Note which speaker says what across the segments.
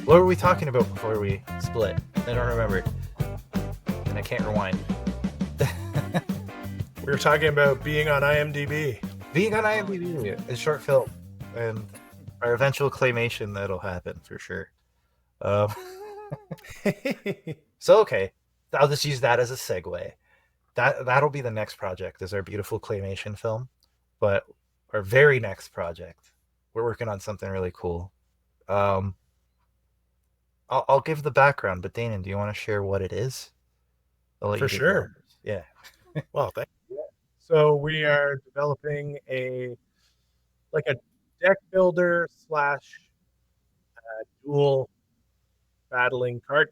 Speaker 1: What were we talking about before we split? I don't remember, and I can't rewind.
Speaker 2: We were talking about being on IMDb.
Speaker 1: Being on IMDb, a short film, and our eventual claymation that'll happen for sure. Um, so okay, I'll just use that as a segue. That'll be the next project is our beautiful claymation film, but our very next project, we're working on something really cool. Um, I'll give the background, but Danon, do you want to share what it is? I'll let you
Speaker 2: For
Speaker 1: do the
Speaker 2: sure.
Speaker 1: honors. Yeah.
Speaker 2: Well, thank you. So we are developing a deck builder slash dual battling card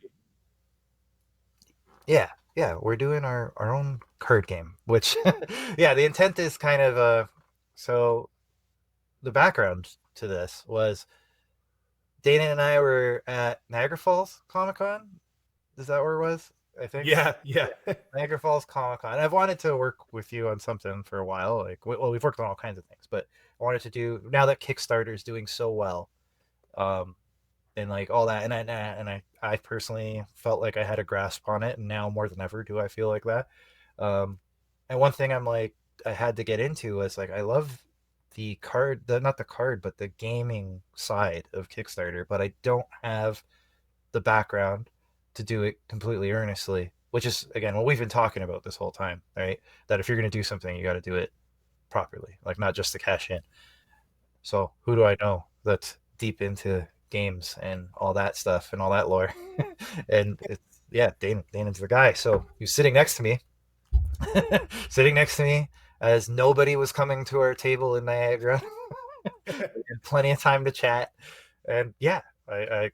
Speaker 2: game.
Speaker 1: Yeah, we're doing our own card game, which yeah, the intent is kind of so the background to this was Dana and I were at Niagara Falls Comic-Con. Is that where it was? I think.
Speaker 2: Yeah, yeah.
Speaker 1: Yeah. Niagara Falls Comic-Con. I've wanted to work with you on something for a while. Like, well, we've worked on all kinds of things, but I wanted to do now that Kickstarter is doing so well, um, and like all that, and I personally felt like I had a grasp on it, and now more than ever do I feel like that. Um, and one thing I'm like I had to get into was like I love the card, the not the card, but the gaming side of Kickstarter, but I don't have the background to do it completely earnestly, which is again what we've been talking about this whole time, right? That if you're going to do something, you got to do it properly, like not just to cash in. So who do I know that's deep into games and all that stuff and all that lore? And it's yeah, Danon's the guy. So he's sitting next to me, sitting next to me as nobody was coming to our table in Niagara. Plenty of time to chat, and yeah, I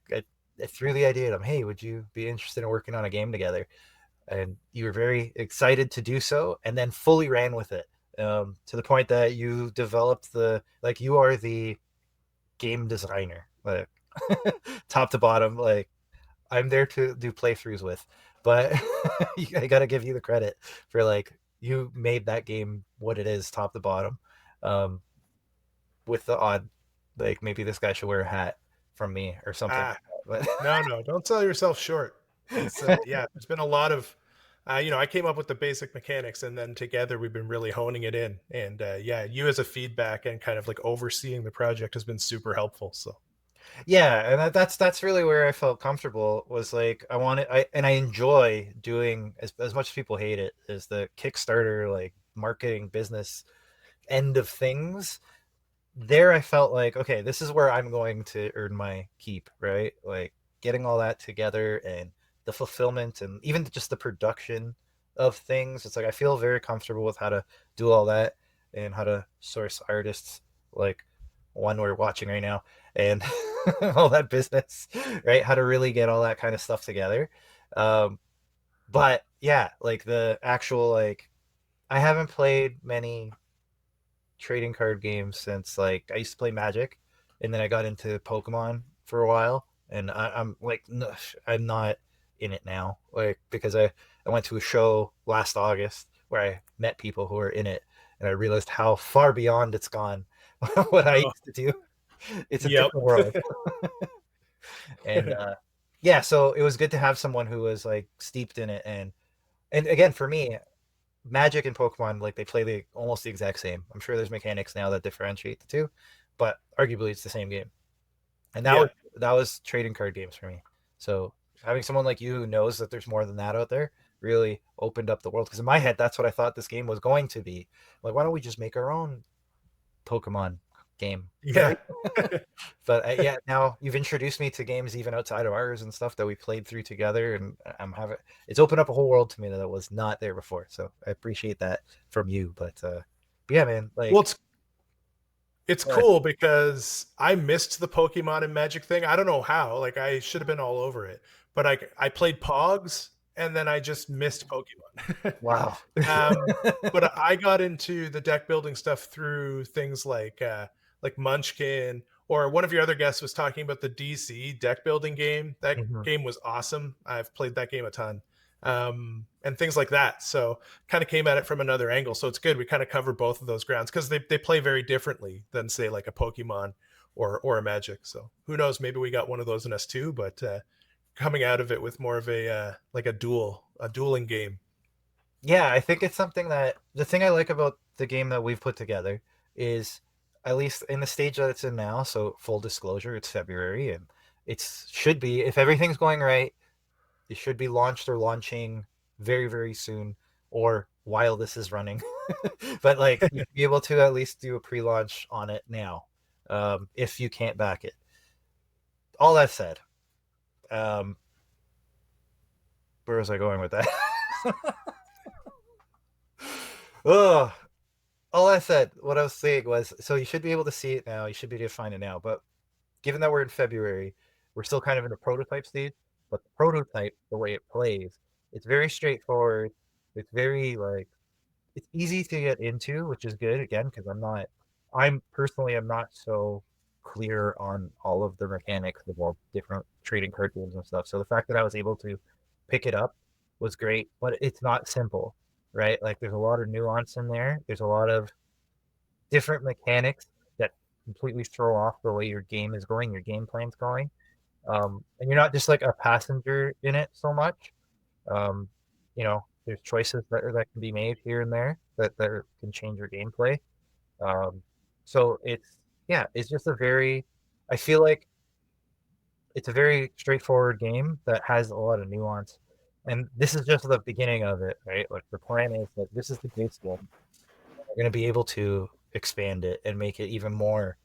Speaker 1: threw the idea at him. Hey, would you be interested in working on a game together? And you were very excited to do so, and then fully ran with it, to the point that you developed the like you are the game designer, like top to bottom. Like I'm there to do playthroughs with, but I gotta give you the credit for like you made that game what it is, top to bottom, um, with the odd like maybe this guy should wear a hat from me or something.
Speaker 2: Ah,
Speaker 1: But
Speaker 2: no, don't sell yourself short. It's yeah, there's been a lot of I came up with the basic mechanics, and then together we've been really honing it in. And yeah, you as a feedback and kind of like overseeing the project has been super helpful. So
Speaker 1: yeah, and that's really where I felt comfortable was like I wanted I enjoy doing as much as people hate it is the Kickstarter like marketing business end of things. There I felt like okay, this is where I'm going to earn my keep, right? Like getting all that together and the fulfillment and even just the production of things. It's like I feel very comfortable with how to do all that and how to source artists like one we're watching right now and all that business, right? How to really get all that kind of stuff together. Um, but yeah, like the actual like I haven't played many trading card games since like I used to play Magic, and then I got into Pokemon for a while, and I'm like I'm not in it now, like because I went to a show last August where I met people who are in it, and I realized how far beyond it's gone what I
Speaker 2: oh,
Speaker 1: used to do. It's a
Speaker 2: yep.
Speaker 1: different world, and yeah, so it was good to have someone who was like steeped in it, and again for me Magic and Pokemon, like they play the almost the exact same. I'm sure there's mechanics now that differentiate the two, but arguably it's the same game. And
Speaker 2: Yeah.
Speaker 1: that was trading card games for me. So having someone like you who knows that there's more than that out there really opened up the world. Because in my head, that's what I thought this game was going to be. Like, why don't we just make our own Pokemon game,
Speaker 2: Yeah.
Speaker 1: right? But yeah, now you've introduced me to games even outside of ours and stuff that we played through together, and I'm having it's opened up a whole world to me that was not there before. So I appreciate that from you. But yeah, man,
Speaker 2: Well,
Speaker 1: like
Speaker 2: it's
Speaker 1: uh,
Speaker 2: cool because I missed the Pokemon and Magic thing. I don't know how. Like I should have been all over it. But I played Pogs and then I just missed Pokemon.
Speaker 1: wow,
Speaker 2: um, but I got into the deck building stuff through things like Munchkin, or one of your other guests was talking about the DC deck building game. That
Speaker 1: Mhm.
Speaker 2: game was awesome. I've played that game a ton. And things like that. So kind of came at it from another angle. So it's good. We kind of cover both of those grounds because they play very differently than say like a Pokemon or a Magic. So who knows? Maybe we got one of those in us too. But coming out of it with more of a like a dueling game.
Speaker 1: Yeah, I think it's something that the thing I like about the game that we've put together is at least in the stage that it's in now, so full disclosure, it's February and it's should be if everything's going right, it should be launched or launching very, very soon or while this is running. But like you should be able to at least do a pre-launch on it now, if you can't back it. All that said, um, where was I going with that? Ugh. All I said, what I was saying was, so you should be able to see it now. You should be able to find it now. But given that we're in February, we're still kind of in the prototype stage. But the prototype, the way it plays, it's very straightforward. It's very like it's easy to get into, which is good again because I'm personally I'm not so clear on all of the mechanics of all different trading card games and stuff. So the fact that I was able to pick it up was great, but it's not simple, right? Like there's a lot of nuance in there. There's a lot of different mechanics that completely throw off the way your game is going, your game plan's going. And you're not just like a passenger in it so much. Um, there's choices that can be made here and there that can change your gameplay. Um, so it's just I feel like it's a very straightforward game that has a lot of nuance. And this is just the beginning of it, right? Like the plan is that this is the base game. We're going to be able to expand it and make it even more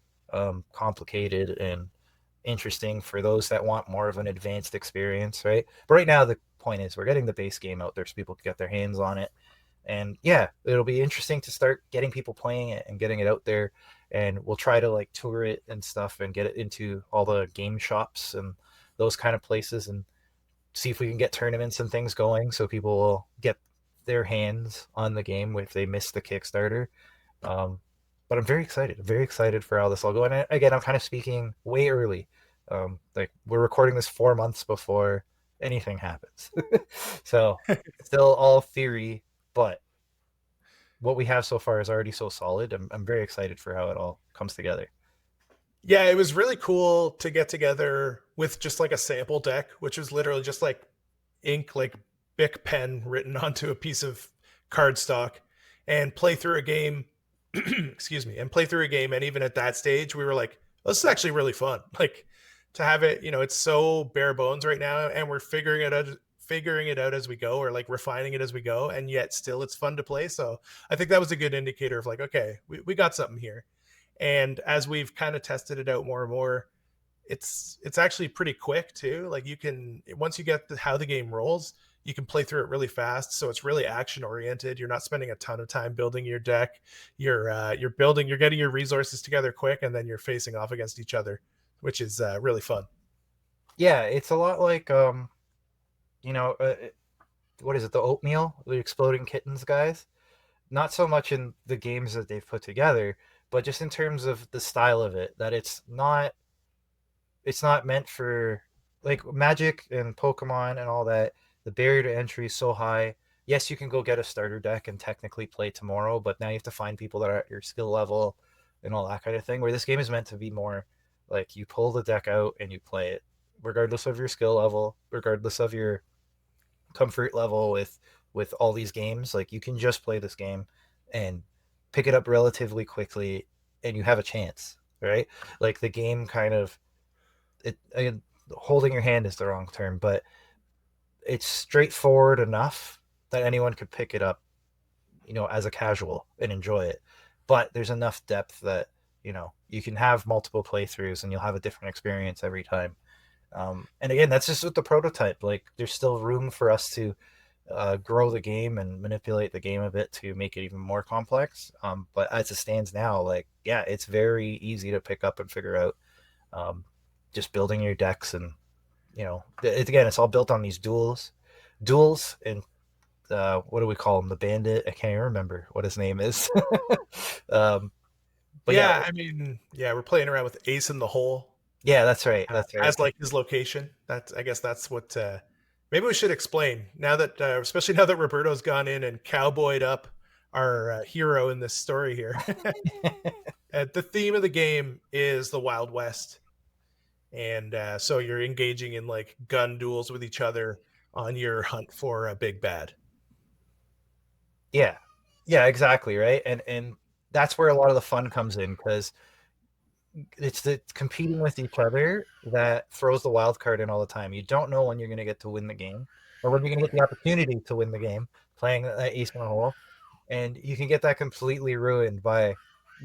Speaker 1: complicated and interesting for those that want more of an advanced experience, right? But right now, the point is we're getting the base game out there so people can get their hands on it. And yeah, it'll be interesting to start getting people playing it and getting it out there. And we'll try to like tour it and stuff and get it into all the game shops and those kind of places and see if we can get tournaments and things going so people will get their hands on the game if they missed the Kickstarter. Um, but I'm very excited. I'm very excited for how this will go. And again, I'm kind of speaking way early. Like we're recording this 4 months before anything happens. So still all theory, but what we have so far is already so solid. I'm very excited for how it all comes together.
Speaker 2: Yeah, it was really cool to get together with just like a sample deck, which was literally just like ink, like Bic pen written onto a piece of cardstock, and play through a game. Excuse me, and play through a game. And even at that stage, we were like, oh, "This is actually really fun." Like to have it, it's so bare bones right now, and we're figuring it out as we go, or like refining it as we go, and yet still it's fun to play. So I think that was a good indicator of like, okay, we got something here. And as we've kind of tested it out more and more, it's actually pretty quick too. Like you can once you get how the game rolls, you can play through it really fast. So it's really action oriented. You're not spending a ton of time building your deck. You're getting your resources together quick, and then you're facing off against each other, which is really fun.
Speaker 1: Yeah, it's a lot like you know, uh, what is it? The oatmeal, the exploding kittens guys. Not so much in the games that they've put together, but just in terms of the style of it. That it's not meant for like Magic and Pokemon and all that. The barrier to entry is so high. Yes, you can go get a starter deck and technically play tomorrow, but now you have to find people that are at your skill level and all that kind of thing. Where this game is meant to be more like you pull the deck out and you play it, regardless of your skill level, regardless of your comfort level with all these games. Like you can just play this game and pick it up relatively quickly, and you have a chance, right? Like the game kind of again, holding your hand is the wrong term, but it's straightforward enough that anyone could pick it up, as a casual and enjoy it. But there's enough depth that you can have multiple playthroughs and you'll have a different experience every time. And again, that's just with the prototype. Like, there's still room for us to grow the game and manipulate the game a bit to make it even more complex. But as it stands now, like, yeah, it's very easy to pick up and figure out. Um, just building your decks, and again, it's all built on these duels, and what do we call him? The bandit. I can't even remember what his name is. um, but yeah,
Speaker 2: Yeah, I mean, yeah, we're playing around with Ace in the Hole
Speaker 1: yeah, that's right. That's right.
Speaker 2: as like his location. That's I guess that's what maybe we should explain now that especially now that Roberto's gone in and cowboyed up our hero in this story here. The theme of the game is the Wild West, and so you're engaging in like gun duels with each other on your hunt for a big bad.
Speaker 1: Yeah, yeah, exactly, right. And that's where a lot of the fun comes in because it's the competing with each other that throws the wild card in all the time. You don't know when you're going to get to win the game or when you're going to get the opportunity to win the game playing that ace in a hole, and you can get that completely ruined by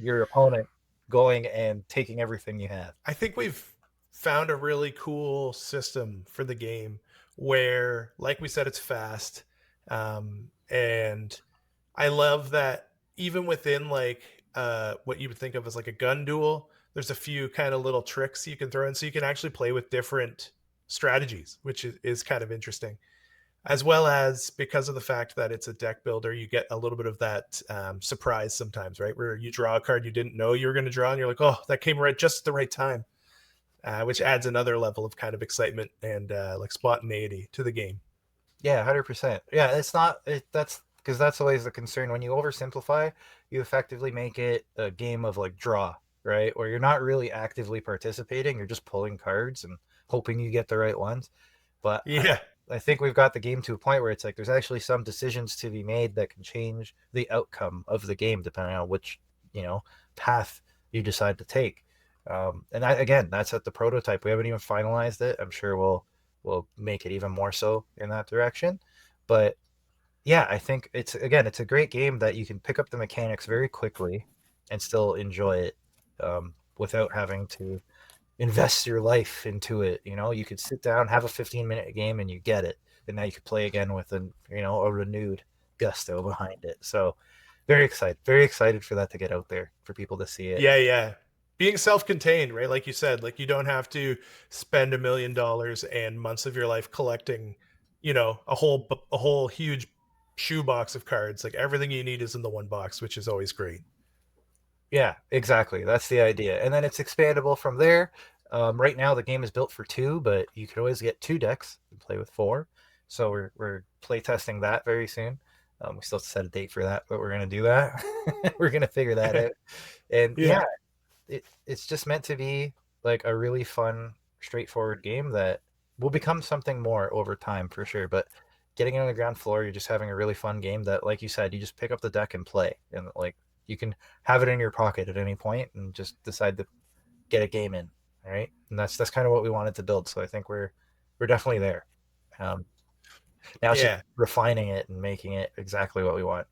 Speaker 1: your opponent going and taking everything you have.
Speaker 2: I think we've found a really cool system for the game where, like we said, it's fast. And I love that even within like what you would think of as like a gun duel, there's a few kind of little tricks you can throw in so you can actually play with different strategies, which is kind of interesting. As well as because of the fact that it's a deck builder, you get a little bit of that surprise sometimes, right? Where you draw a card you didn't know you were going to draw, and you're like, "Oh, that came right just at the right time," which adds another level of kind of excitement and like spontaneity to the game.
Speaker 1: Yeah, 100%. Yeah, it's not that's because that's always the concern when you oversimplify, you effectively make it a game of like draw, right? Where you're not really actively participating, you're just pulling cards and hoping you get the right ones. But
Speaker 2: Yeah,
Speaker 1: I think we've got the game to a point where it's like there's actually some decisions to be made that can change the outcome of the game depending on which, you know, path you decide to take. And again, that's at the prototype. We haven't even finalized it. I'm sure we'll make it even more so in that direction. But yeah, I think it's a great game that you can pick up the mechanics very quickly and still enjoy it without having to invest your life into it. You know, you could sit down, have a 15-minute game, and you get it, and now you could play again with a renewed gusto behind it. So very excited for that to get out there for people to see it.
Speaker 2: yeah. Being self-contained, right? Like you said, like you don't have to spend $1 million and months of your life collecting, a whole huge shoebox of cards. Like everything you need is in the one box, which is always great.
Speaker 1: Yeah, exactly. That's the idea. And then it's expandable from there. Right now, the game is built for two, but you can always get two decks and play with four. So we're play testing that very soon. We still have to set a date for that, but we're gonna do that. We're gonna figure that out. And
Speaker 2: Yeah,
Speaker 1: yeah, it's just meant to be like a really fun, straightforward game that will become something more over time for sure. But getting it on the ground floor, you're just having a really fun game that, like you said, you just pick up the deck and play, and like you can have it in your pocket at any point and just decide to get a game in. All right, and that's kind of what we wanted to build. So I think we're definitely there. Um, Now it's just
Speaker 2: yeah.
Speaker 1: refining it and making it exactly what we want.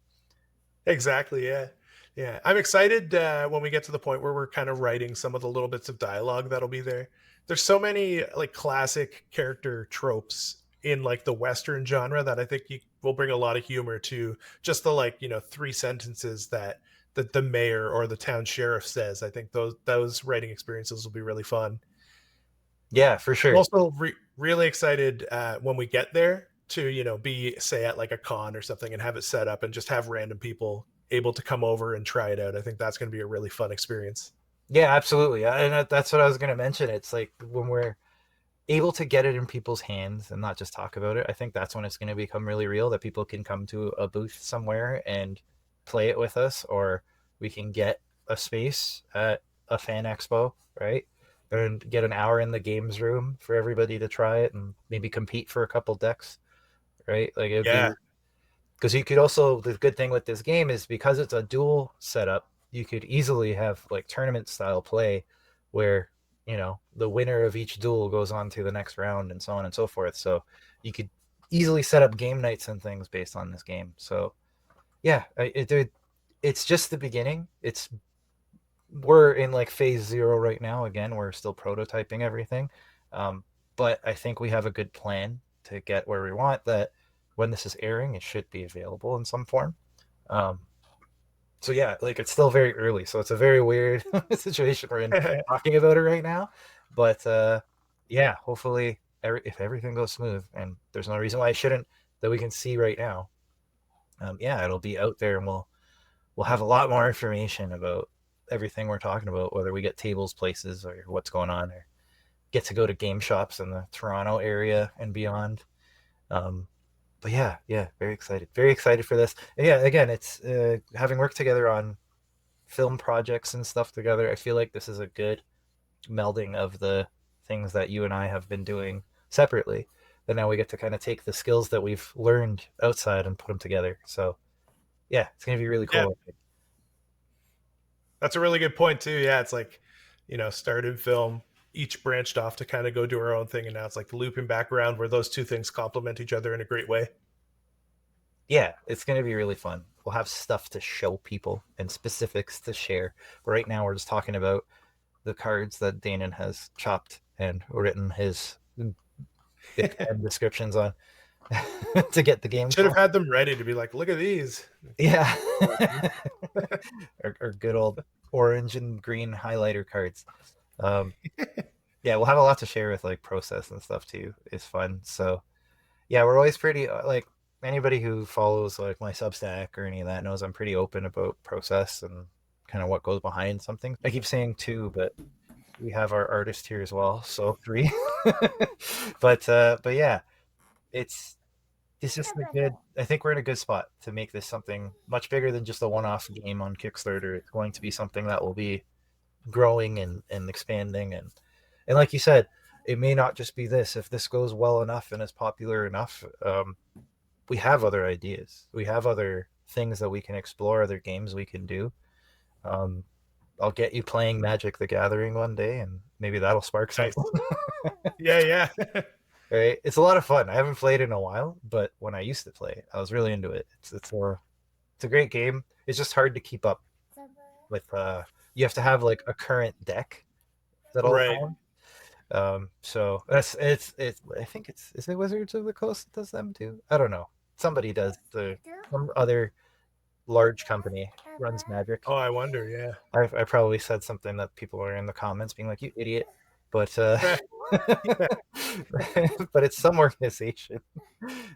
Speaker 2: Exactly. Yeah. Yeah. I'm excited when we get to the point where we're kind of writing some of the little bits of dialogue that'll be there. There's so many like classic character tropes in like the Western genre that I think you will bring a lot of humor to just the like, three sentences that the mayor or the town sheriff says. I think those writing experiences will be really fun.
Speaker 1: Yeah, for
Speaker 2: I'm
Speaker 1: sure.
Speaker 2: also really excited when we get there to be say at like a con or something and have it set up and just have random people able to come over and try it out. I think that's going to be a really fun experience.
Speaker 1: Yeah, absolutely. And that's what I was going to mention. It's like when we're able to get it in people's hands and not just talk about it, I think that's when it's going to become really real that people can come to a booth somewhere and play it with us, or we can get a space at a fan expo, right? And get an hour in the games room for everybody to try it and maybe compete for a couple decks, right? Like it would
Speaker 2: Yeah,
Speaker 1: be because you could also the good thing with this game is because it's a dual setup, you could easily have like tournament style play where the winner of each duel goes on to the next round and so on and so forth. So you could easily set up game nights and things based on this game. So yeah, it's just the beginning. We're in like phase zero right now. Again, we're still prototyping everything, um, but I think we have a good plan to get where we want. That when this is airing, it should be available in some form. Um, so yeah, like it's still very early, so it's a very weird situation we're in talking about it right now. But yeah, hopefully, if everything goes smooth, and there's no reason why it shouldn't, that we can see right now. Yeah, it'll be out there, and we'll have a lot more information about everything we're talking about, whether we get tables, places, or what's going on, or get to go to game shops in the Toronto area and beyond. Um, but yeah, very excited for this. And yeah, again, it's having worked together on film projects and stuff together. I feel like this is a good melding of the things that you and I have been doing separately. But now we get to kind of take the skills that we've learned outside and put them together. So yeah, it's gonna be really
Speaker 2: Yeah,
Speaker 1: cool.
Speaker 2: that's a really good point too. Yeah, it's like, started film, each branched off to kind of go do our own thing, and now it's like looping back around where those two things complement each other in a great way.
Speaker 1: Yeah, it's gonna be really fun. We'll have stuff to show people and specifics to share. But right now, we're just talking about the cards that Danon has chopped and written his big descriptions on to get the game
Speaker 2: Should have
Speaker 1: going.
Speaker 2: had them ready to be like, look at these.
Speaker 1: Yeah, or good old orange and green highlighter cards. Um, yeah, we'll have a lot to share with like process and stuff too. It's fun. So yeah, we're always pretty like anybody who follows like my Substack or any of that knows I'm pretty open about process and kind of what goes behind something. I keep saying two, but we have our artist here as well, so three. But yeah, it's it's just a good. I think we're in a good spot to make this something much bigger than just a one-off game on Kickstarter. It's going to be something that will be growing and expanding and like you said, it may not just be this. If this goes well enough and is popular enough, we have other ideas. We have other things that we can explore, other games we can do. Um, I'll get you playing Magic the Gathering one day, and maybe that'll spark something.
Speaker 2: Nice. Yeah, yeah.
Speaker 1: Right? It's a lot of fun. I haven't played in a while, but when I used to play, I was really into it. It's a great game. It's just hard to keep up with. You have to have like a current deck that'll
Speaker 2: Right.
Speaker 1: go on. So it's. I think it's is it Wizards of the Coast that does them too. I don't know. Somebody does some other large company runs Magic.
Speaker 2: Oh, I wonder. Yeah.
Speaker 1: I probably said something that people are in the comments being like, "You idiot," but
Speaker 2: Yeah.
Speaker 1: but it's some organization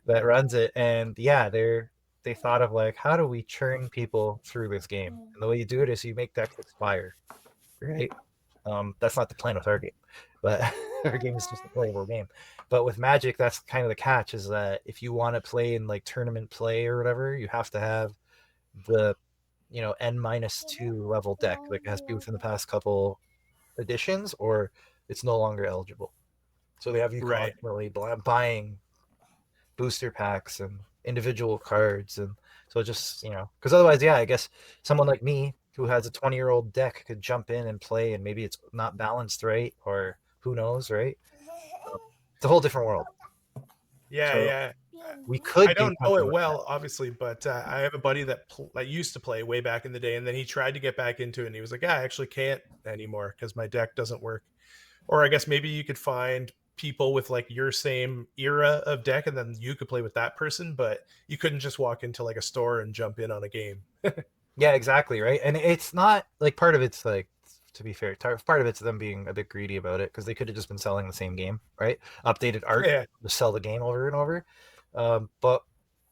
Speaker 1: that runs it, and yeah, they thought of like, how do we churn people through this game? And the way you do it is you make decks expire, right? That's not the plan with our game, but our game is just a playable game. But with Magic, that's kind of the catch is that if you want to play in like tournament play or whatever, you have to have the N-2 level deck. Like it has to be within the past couple editions, or it's no longer eligible. So they have you
Speaker 2: Right.
Speaker 1: constantly buying booster packs and individual cards, and so just because otherwise, yeah, I guess someone like me who has a 20-year-old deck could jump in and play, and maybe it's not balanced right, or who knows, right? It's a whole different world.
Speaker 2: Yeah,
Speaker 1: So
Speaker 2: yeah.
Speaker 1: we
Speaker 2: I
Speaker 1: could do
Speaker 2: don't know
Speaker 1: something
Speaker 2: it
Speaker 1: like that.
Speaker 2: well, obviously, but I have a buddy that used to play way back in the day, and then he tried to get back into it, and he was like, "Yeah, I actually can't anymore because my deck doesn't work." Or I guess maybe you could find people with like your same era of deck, and then you could play with that person, but you couldn't just walk into like a store and jump in on a game.
Speaker 1: Yeah, exactly, right. And it's not like part of it's like, to be fair, part of it's them being a bit greedy about it because they could have just been selling the same game, right? Updated art
Speaker 2: Yeah,
Speaker 1: to sell the game over and over. But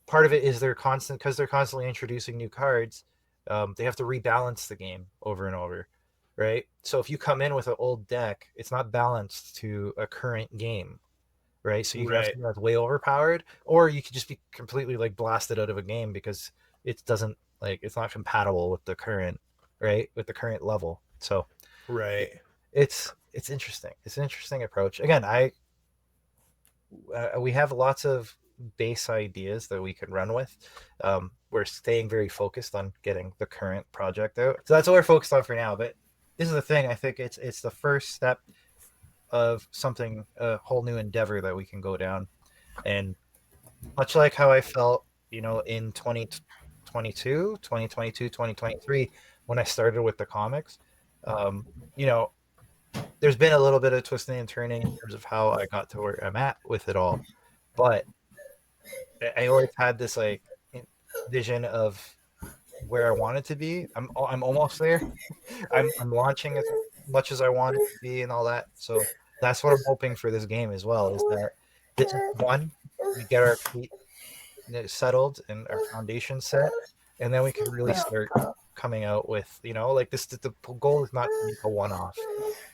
Speaker 1: part of it is they're constantly introducing new cards. They have to rebalance the game over and over, right? So if you come in with an old deck, it's not balanced to a current game, right? So you can have
Speaker 2: right,
Speaker 1: something that's way overpowered, or you could just be completely like blasted out of a game because it doesn't like it's not compatible with the current, right, with the current level. So it,
Speaker 2: right.
Speaker 1: it's interesting. It's an interesting approach. Again, I we have lots of base ideas that we can run with. We're staying very focused on getting the current project out, so that's what we're focused on for now. But this is the thing. I think it's the first step of something, a whole new endeavor that we can go down. And much like how I felt, in 2022, 2022, 2023, when I started with the comics, um, you know, there's been a little bit of twisting and turning in terms of how I got to where I'm at with it all. But I always had this like vision of where I wanted to be. I'm almost there. I'm launching as much as I want it to be and all that. So that's what I'm hoping for this game as well. Is that this is one, we get our feet settled and our foundation set, and then we can really start coming out with like this. The goal is not to make a one-off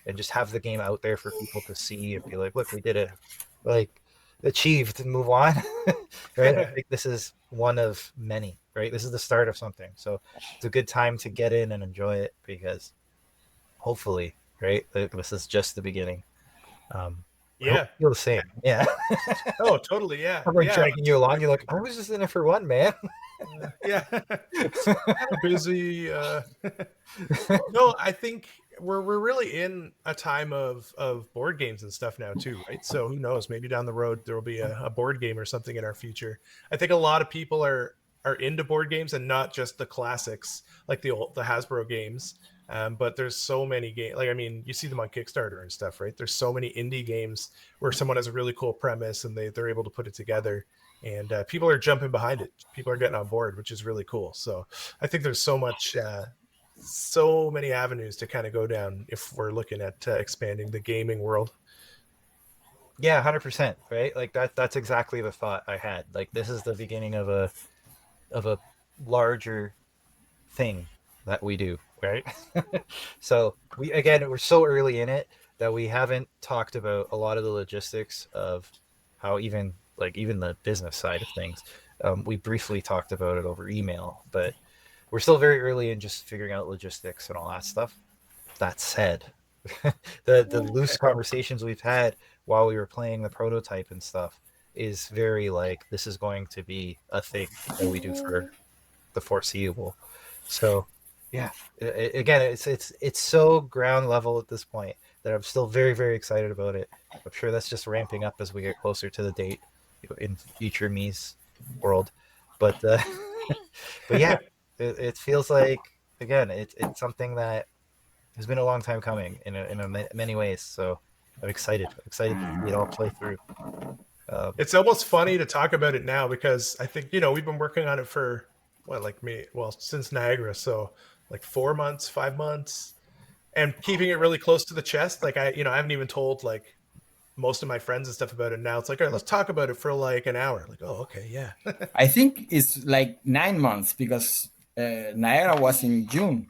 Speaker 1: and just have the game out there for people to see and be like, look, we did it. Like achieved and move on. Right? I think this is one of many, right? This is the start of something. So it's a good time to get in and enjoy it because hopefully, right, this is just the beginning. I hope
Speaker 2: Yeah.
Speaker 1: you feel the same. Yeah.
Speaker 2: Oh, totally. Yeah.
Speaker 1: I'm like
Speaker 2: Yeah.
Speaker 1: dragging you along. You're like, I was just in it for one, man.
Speaker 2: Yeah. Kind of busy. No, I think we're really in a time of board games and stuff now too, right? So who knows? Maybe down the road there will be a board game or something in our future. I think a lot of people are into board games and not just the classics like the Hasbro games. But there's so many games. Like I mean, you see them on Kickstarter and stuff, right? There's so many indie games where someone has a really cool premise and they're able to put it together, and people are jumping behind it. People are getting on board, which is really cool. So I think there's so many avenues to kind of go down if we're looking at expanding the gaming world.
Speaker 1: Yeah, 100%, right? Like that's exactly the thought I had. Like this is the beginning of a larger thing that we do, right? So we again we're so early in it that we haven't talked about a lot of the logistics of how even the business side of things. We briefly talked about it over email, but we're still very early in just figuring out logistics and all that stuff. That said, the loose conversations we've had while we were playing the prototype and stuff is very like this is going to be a thing that we do for the foreseeable. So, yeah, again, it's so ground level at this point that I'm still very excited about it. I'm sure that's just ramping up as we get closer to the date in future me's world. But but yeah, it feels like again it's something that has been a long time coming many ways. So I'm excited to see it all play through.
Speaker 2: It's almost funny to talk about it now because I think we've been working on it for what, like me, well, since Niagara, so like 4 months, 5 months, and keeping it really close to the chest. Like I haven't even told like most of my friends and stuff about it now. It's like, all right, let's talk about it for like an hour. Like, oh, okay, yeah.
Speaker 3: I think it's like 9 months because Niagara was in June.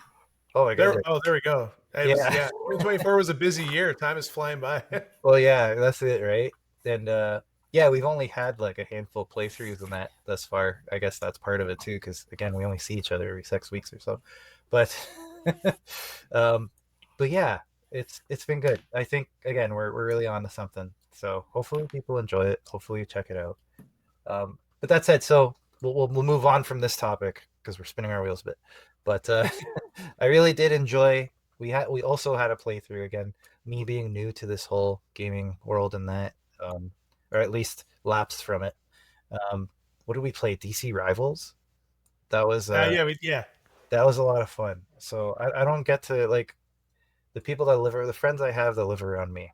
Speaker 1: Oh my
Speaker 2: There,
Speaker 1: goodness,
Speaker 2: oh, there we go. It was,
Speaker 1: yeah.
Speaker 2: yeah. 2024 was a busy year. Time is flying by.
Speaker 1: Well, yeah, that's it, right? And yeah, we've only had like a handful of playthroughs in that thus far. I guess that's part of it too, because again, we only see each other every 6 weeks or so. But um, but yeah, it's been good. I think again, we're really on to something. So hopefully people enjoy it. Hopefully you check it out. But that said, so we'll move on from this topic because we're spinning our wheels a bit. But I really did enjoy. We also had a playthrough again. Me being new to this whole gaming world and that, or at least lapsed from it. Um, what did we play? DC Rivals. That was
Speaker 2: Yeah, yeah.
Speaker 1: that was a lot of fun. So I don't get to like the people that live or the friends I have that live around me.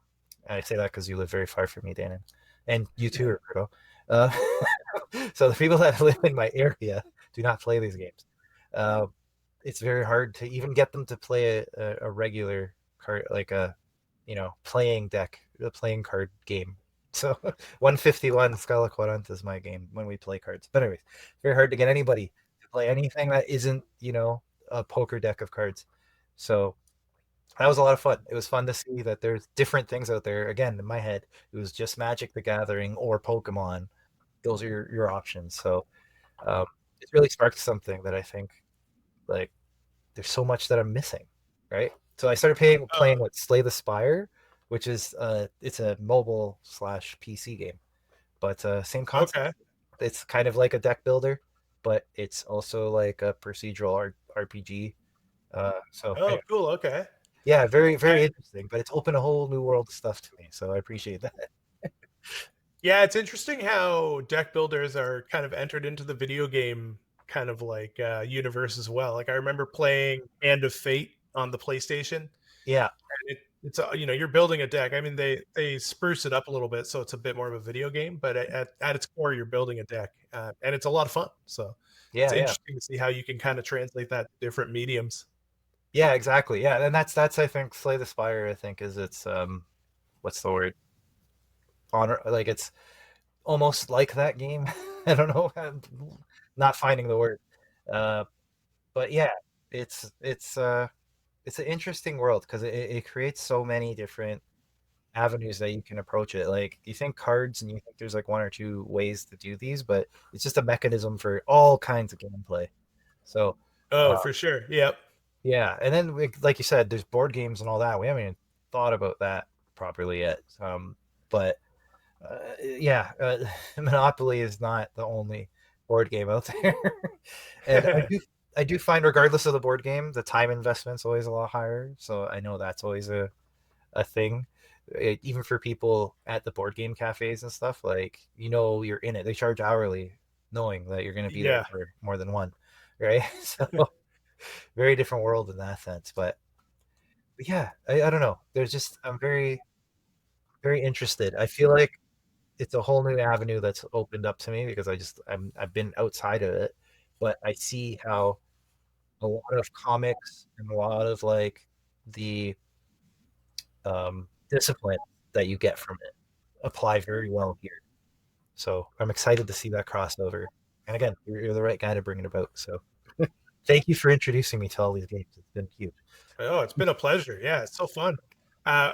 Speaker 1: I say that because you live very far from me, Danon, and you too, Roberto. Uh, so the people that live in my area do not play these games. Uh, it's very hard to even get them to play a regular card, like playing deck, a playing card game. So 151 Scala Quadrant is my game when we play cards. But anyways, very hard to get anybody to play anything that isn't, a poker deck of cards. So that was a lot of fun. It was fun to see that there's different things out there. Again, in my head, it was just Magic the Gathering or Pokemon. Those are your options. So um, it really sparked something that I think like there's so much that I'm missing, right? So I started playing what Slay the Spire, which is it's a mobile slash PC game, but same concept.
Speaker 2: Okay.
Speaker 1: It's kind of like a deck builder, but it's also like a procedural RPG. So
Speaker 2: Oh,
Speaker 1: anyway,
Speaker 2: cool. Okay.
Speaker 1: yeah,
Speaker 2: I,
Speaker 1: very interesting, but it's opened a whole new world of stuff to me, so I appreciate that.
Speaker 2: Yeah, it's interesting how deck builders are kind of entered into the video game kind of like universe as well. Like I remember playing Hand of Fate on the PlayStation, and
Speaker 1: Yeah,
Speaker 2: it's you're building a deck. I mean they spruce it up a little bit so it's a bit more of a video game, but at its core you're building a deck, and it's a lot of fun. So it's
Speaker 1: yeah,
Speaker 2: interesting to see how you can kind of translate that to different mediums.
Speaker 1: yeah, exactly. Yeah, and that's I think Slay the Spire. I think is its what's the word? Honor, like it's almost like that game. I don't know. I'm not finding the word. Uh, but yeah, it's it's uh, it's an interesting world because it creates so many different avenues that you can approach it. Like you think cards and you think there's like one or two ways to do these, but it's just a mechanism for all kinds of gameplay. So
Speaker 2: Oh,
Speaker 1: uh,
Speaker 2: for sure. Yep.
Speaker 1: yeah, and then like you said, there's board games and all that. We haven't even thought about that properly yet. But yeah, Monopoly is not the only board game out there, and I do find, regardless of the board game, the time investment's always a lot higher. So I know that's always a thing. Even for people at the board game cafes and stuff, like you're in it. They charge hourly, knowing that you're going to be there
Speaker 2: Yeah.
Speaker 1: for more than one, right? So very different world in that sense. But yeah, I don't know. There's just I'm very very interested. I feel like it's a whole new avenue that's opened up to me because I've been outside of it, but I see how a lot of comics and a lot of like the discipline that you get from it apply very well here. So I'm excited to see that crossover. And again, you're the right guy to bring it about. So thank you for introducing me to all these games. It's been huge.
Speaker 2: Oh, it's been a pleasure. Yeah, it's so fun.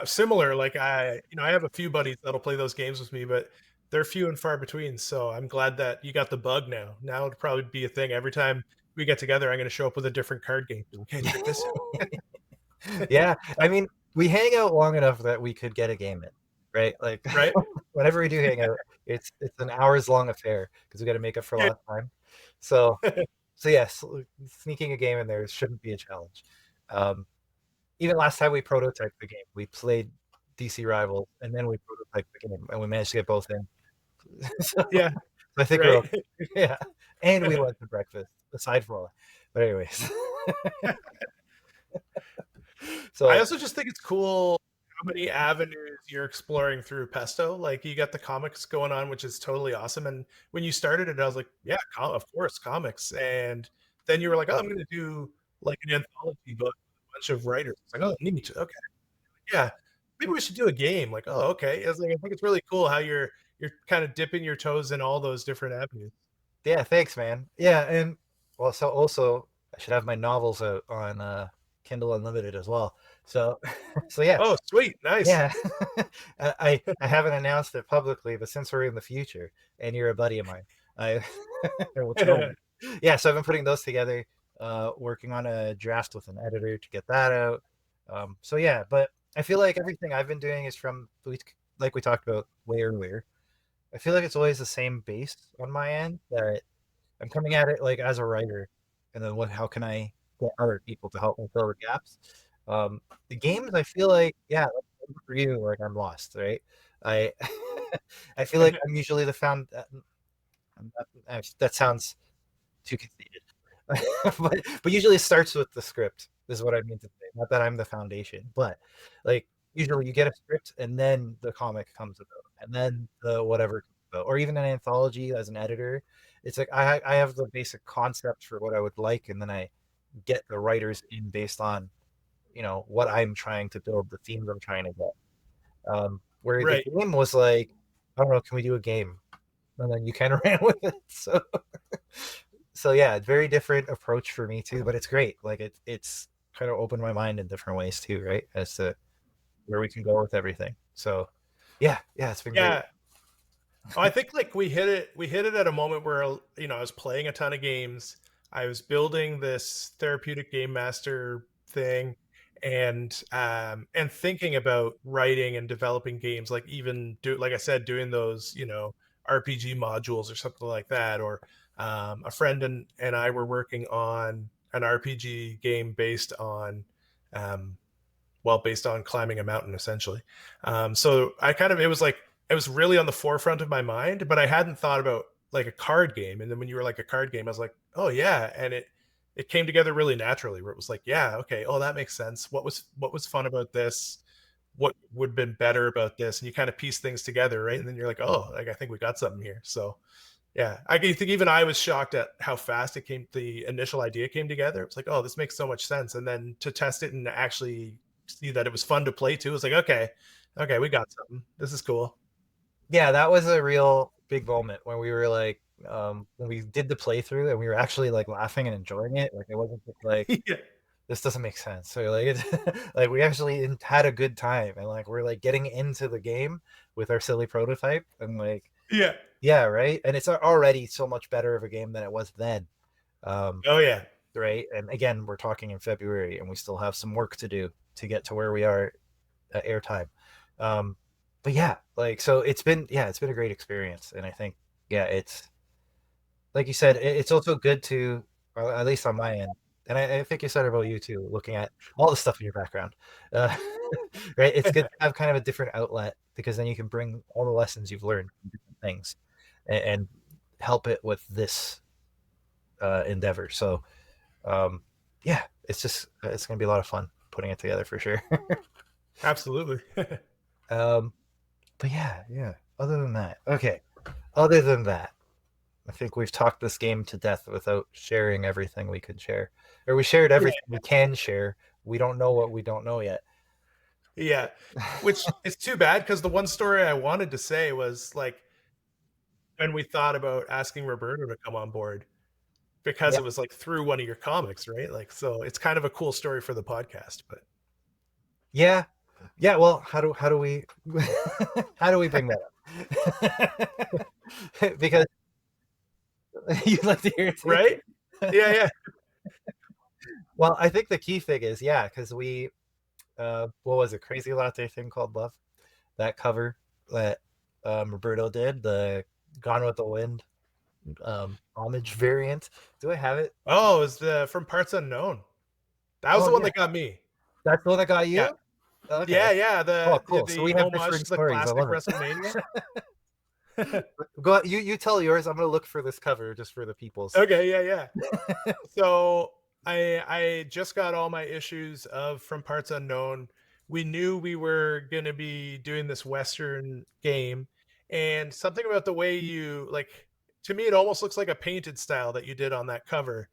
Speaker 2: Similar, like I have a few buddies that'll play those games with me, but they're few and far between. So I'm glad that you got the bug now. Now it'll probably be a thing. Every time we get together, I'm going to show up with a different card game. Okay, check this out.
Speaker 1: Yeah, I mean, we hang out long enough that we could get a game in, right? Like
Speaker 2: Right?
Speaker 1: whenever we do hang out, it's an hours long affair because we got to make up for
Speaker 2: Yeah.
Speaker 1: lost time. So yes, sneaking a game in there shouldn't be a challenge. Um, Even last time we prototyped the game, we played DC Rivals and then we prototyped the game and we managed to get both in. So
Speaker 2: Yeah.
Speaker 1: I think we're
Speaker 2: Right.
Speaker 1: okay. Yeah, and we went to breakfast aside from all that. But anyways,
Speaker 2: I
Speaker 1: so
Speaker 2: also just think it's cool how many avenues you're exploring through Pesto. Like you got the comics going on, which is totally awesome. And when you started it, I was like, yeah, of course, comics. And then you were like, oh, I'm going to do like an anthology book with a bunch of writers. It's like, oh, neat. Okay, yeah, maybe we should do a game. Like, oh, okay. It's like, I think it's really cool how you're kind of dipping your toes in all those different avenues.
Speaker 1: yeah, thanks, man. Yeah, and well, so also I should have my novels out on Kindle Unlimited as well. So so yeah,
Speaker 2: Oh, sweet, nice.
Speaker 1: yeah. I haven't announced it publicly, but since we're in the future and you're a buddy of mine, I will tell you. Yeah, so I've been putting those together, working on a draft with an editor to get that out. So yeah, but I feel like everything I've been doing is from like we talked about way earlier. I feel like it's always the same base on my end that I'm coming at it like as a writer, and then how can I get other people to help me fill the gaps? The games, I feel like, yeah, like for you, like I'm lost, right? I I feel like I'm usually the found. That sounds too conceited, but usually it starts with the script. Is what I mean to say. Not that I'm the foundation, but like usually you get a script and then the comic comes about, and then the whatever comes about, or even an anthology as an editor. It's like I have the basic concept for what I would like, and then I get the writers in based on what I'm trying to build, the themes I'm trying to get. Where the
Speaker 2: Right.
Speaker 1: game was like, I don't know, can we do a game? And then you kind of ran with it. So yeah, very different approach for me too, but it's great. Like it's kind of opened my mind in different ways too, right? As to where we can go with everything. So yeah, it's been great.
Speaker 2: Yeah. Oh, I think like we hit it at a moment where I was playing a ton of games. I was building this therapeutic game master thing and thinking about writing and developing games, like even do like I said, doing those, RPG modules or something like that. Or a friend and I were working on an RPG game um, based on climbing a mountain essentially. So I kind of it was really on the forefront of my mind, but I hadn't thought about like a card game. And then when you were like a card game, I was like, oh yeah, and it came together really naturally. Where it was like, yeah, okay, oh that makes sense. What was fun about this? What would have been better about this? And you kind of piece things together, right? And then you're like, oh, like I think we got something here. So yeah, I think even I was shocked at how fast it came. The initial idea came together. It's like, oh, this makes so much sense. And then to test it and actually see that it was fun to play too, it was like, okay, we got something. This is cool.
Speaker 1: Yeah, that was a real big moment when we were like, when we did the playthrough and we were actually like laughing and enjoying it. Like it wasn't just like
Speaker 2: Yeah,
Speaker 1: this doesn't make sense. So like it's like we actually had a good time, and like we're like getting into the game with our silly prototype, and like
Speaker 2: Yeah.
Speaker 1: yeah, right. And it's already so much better of a game than it was then.
Speaker 2: Oh yeah.
Speaker 1: Right. And again, we're talking in February, and we still have some work to do to get to where we are at airtime. But yeah, like so it's been a great experience, and I think yeah, it's like you said, it's also good to, well, at least on my end, and I think you said about you too, looking at all the stuff in your background, uh, right? It's good to have kind of a different outlet, because then you can bring all the lessons you've learned from different things, and help it with this endeavor. So yeah, it's gonna be a lot of fun putting it together for sure.
Speaker 2: Absolutely.
Speaker 1: um, but yeah. Other than that, okay. Other than that, I think we've talked this game to death without sharing everything we could share. Or we shared everything we can share. We don't know what we don't know yet.
Speaker 2: Yeah. Which is too bad, because the one story I wanted to say was like when we thought about asking Roberto to come on board, because
Speaker 1: Yeah.
Speaker 2: it was like through one of your comics, right? Like, so it's kind of a cool story for the podcast. But
Speaker 1: Yeah. Yeah, well, how do we how do we bring that up? Because you'd like to hear it too.
Speaker 2: right? Yeah.
Speaker 1: Well, I think the key thing is, yeah, because we what was it, Crazy Latte thing called Love? That cover that Roberto did, the Gone with the Wind homage variant. Do I have it?
Speaker 2: Oh, it was the from Parts Unknown. That was
Speaker 1: Oh
Speaker 2: the one
Speaker 1: yeah,
Speaker 2: that got me.
Speaker 1: that's the one that got
Speaker 2: Yeah.
Speaker 1: you. Okay.
Speaker 2: Yeah.
Speaker 1: Oh,
Speaker 2: The
Speaker 1: cool. So we
Speaker 2: the
Speaker 1: have
Speaker 2: homage
Speaker 1: differing
Speaker 2: to the
Speaker 1: stories. I
Speaker 2: classic
Speaker 1: love
Speaker 2: WrestleMania.
Speaker 1: it. Go you tell yours. I'm gonna look for this cover just for the people's.
Speaker 2: Okay, yeah. So I just got all my issues of From Parts Unknown. We knew we were going to be doing this Western game, and something about the way you like, to me, it almost looks like a painted style that you did on that cover.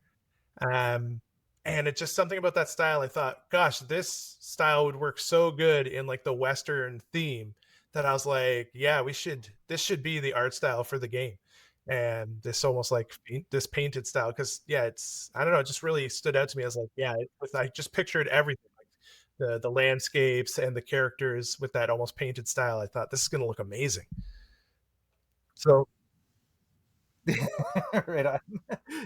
Speaker 2: Um, and it's just something about that style. I thought, gosh, this style would work so good in like the Western theme, that I was like, yeah, this should be the art style for the game. And this almost like this painted style, because yeah, it's, I don't know, it just really stood out to me. I was like, yeah, I just pictured everything, like the landscapes and the characters with that almost painted style. I thought this is going to look amazing.
Speaker 1: So right on.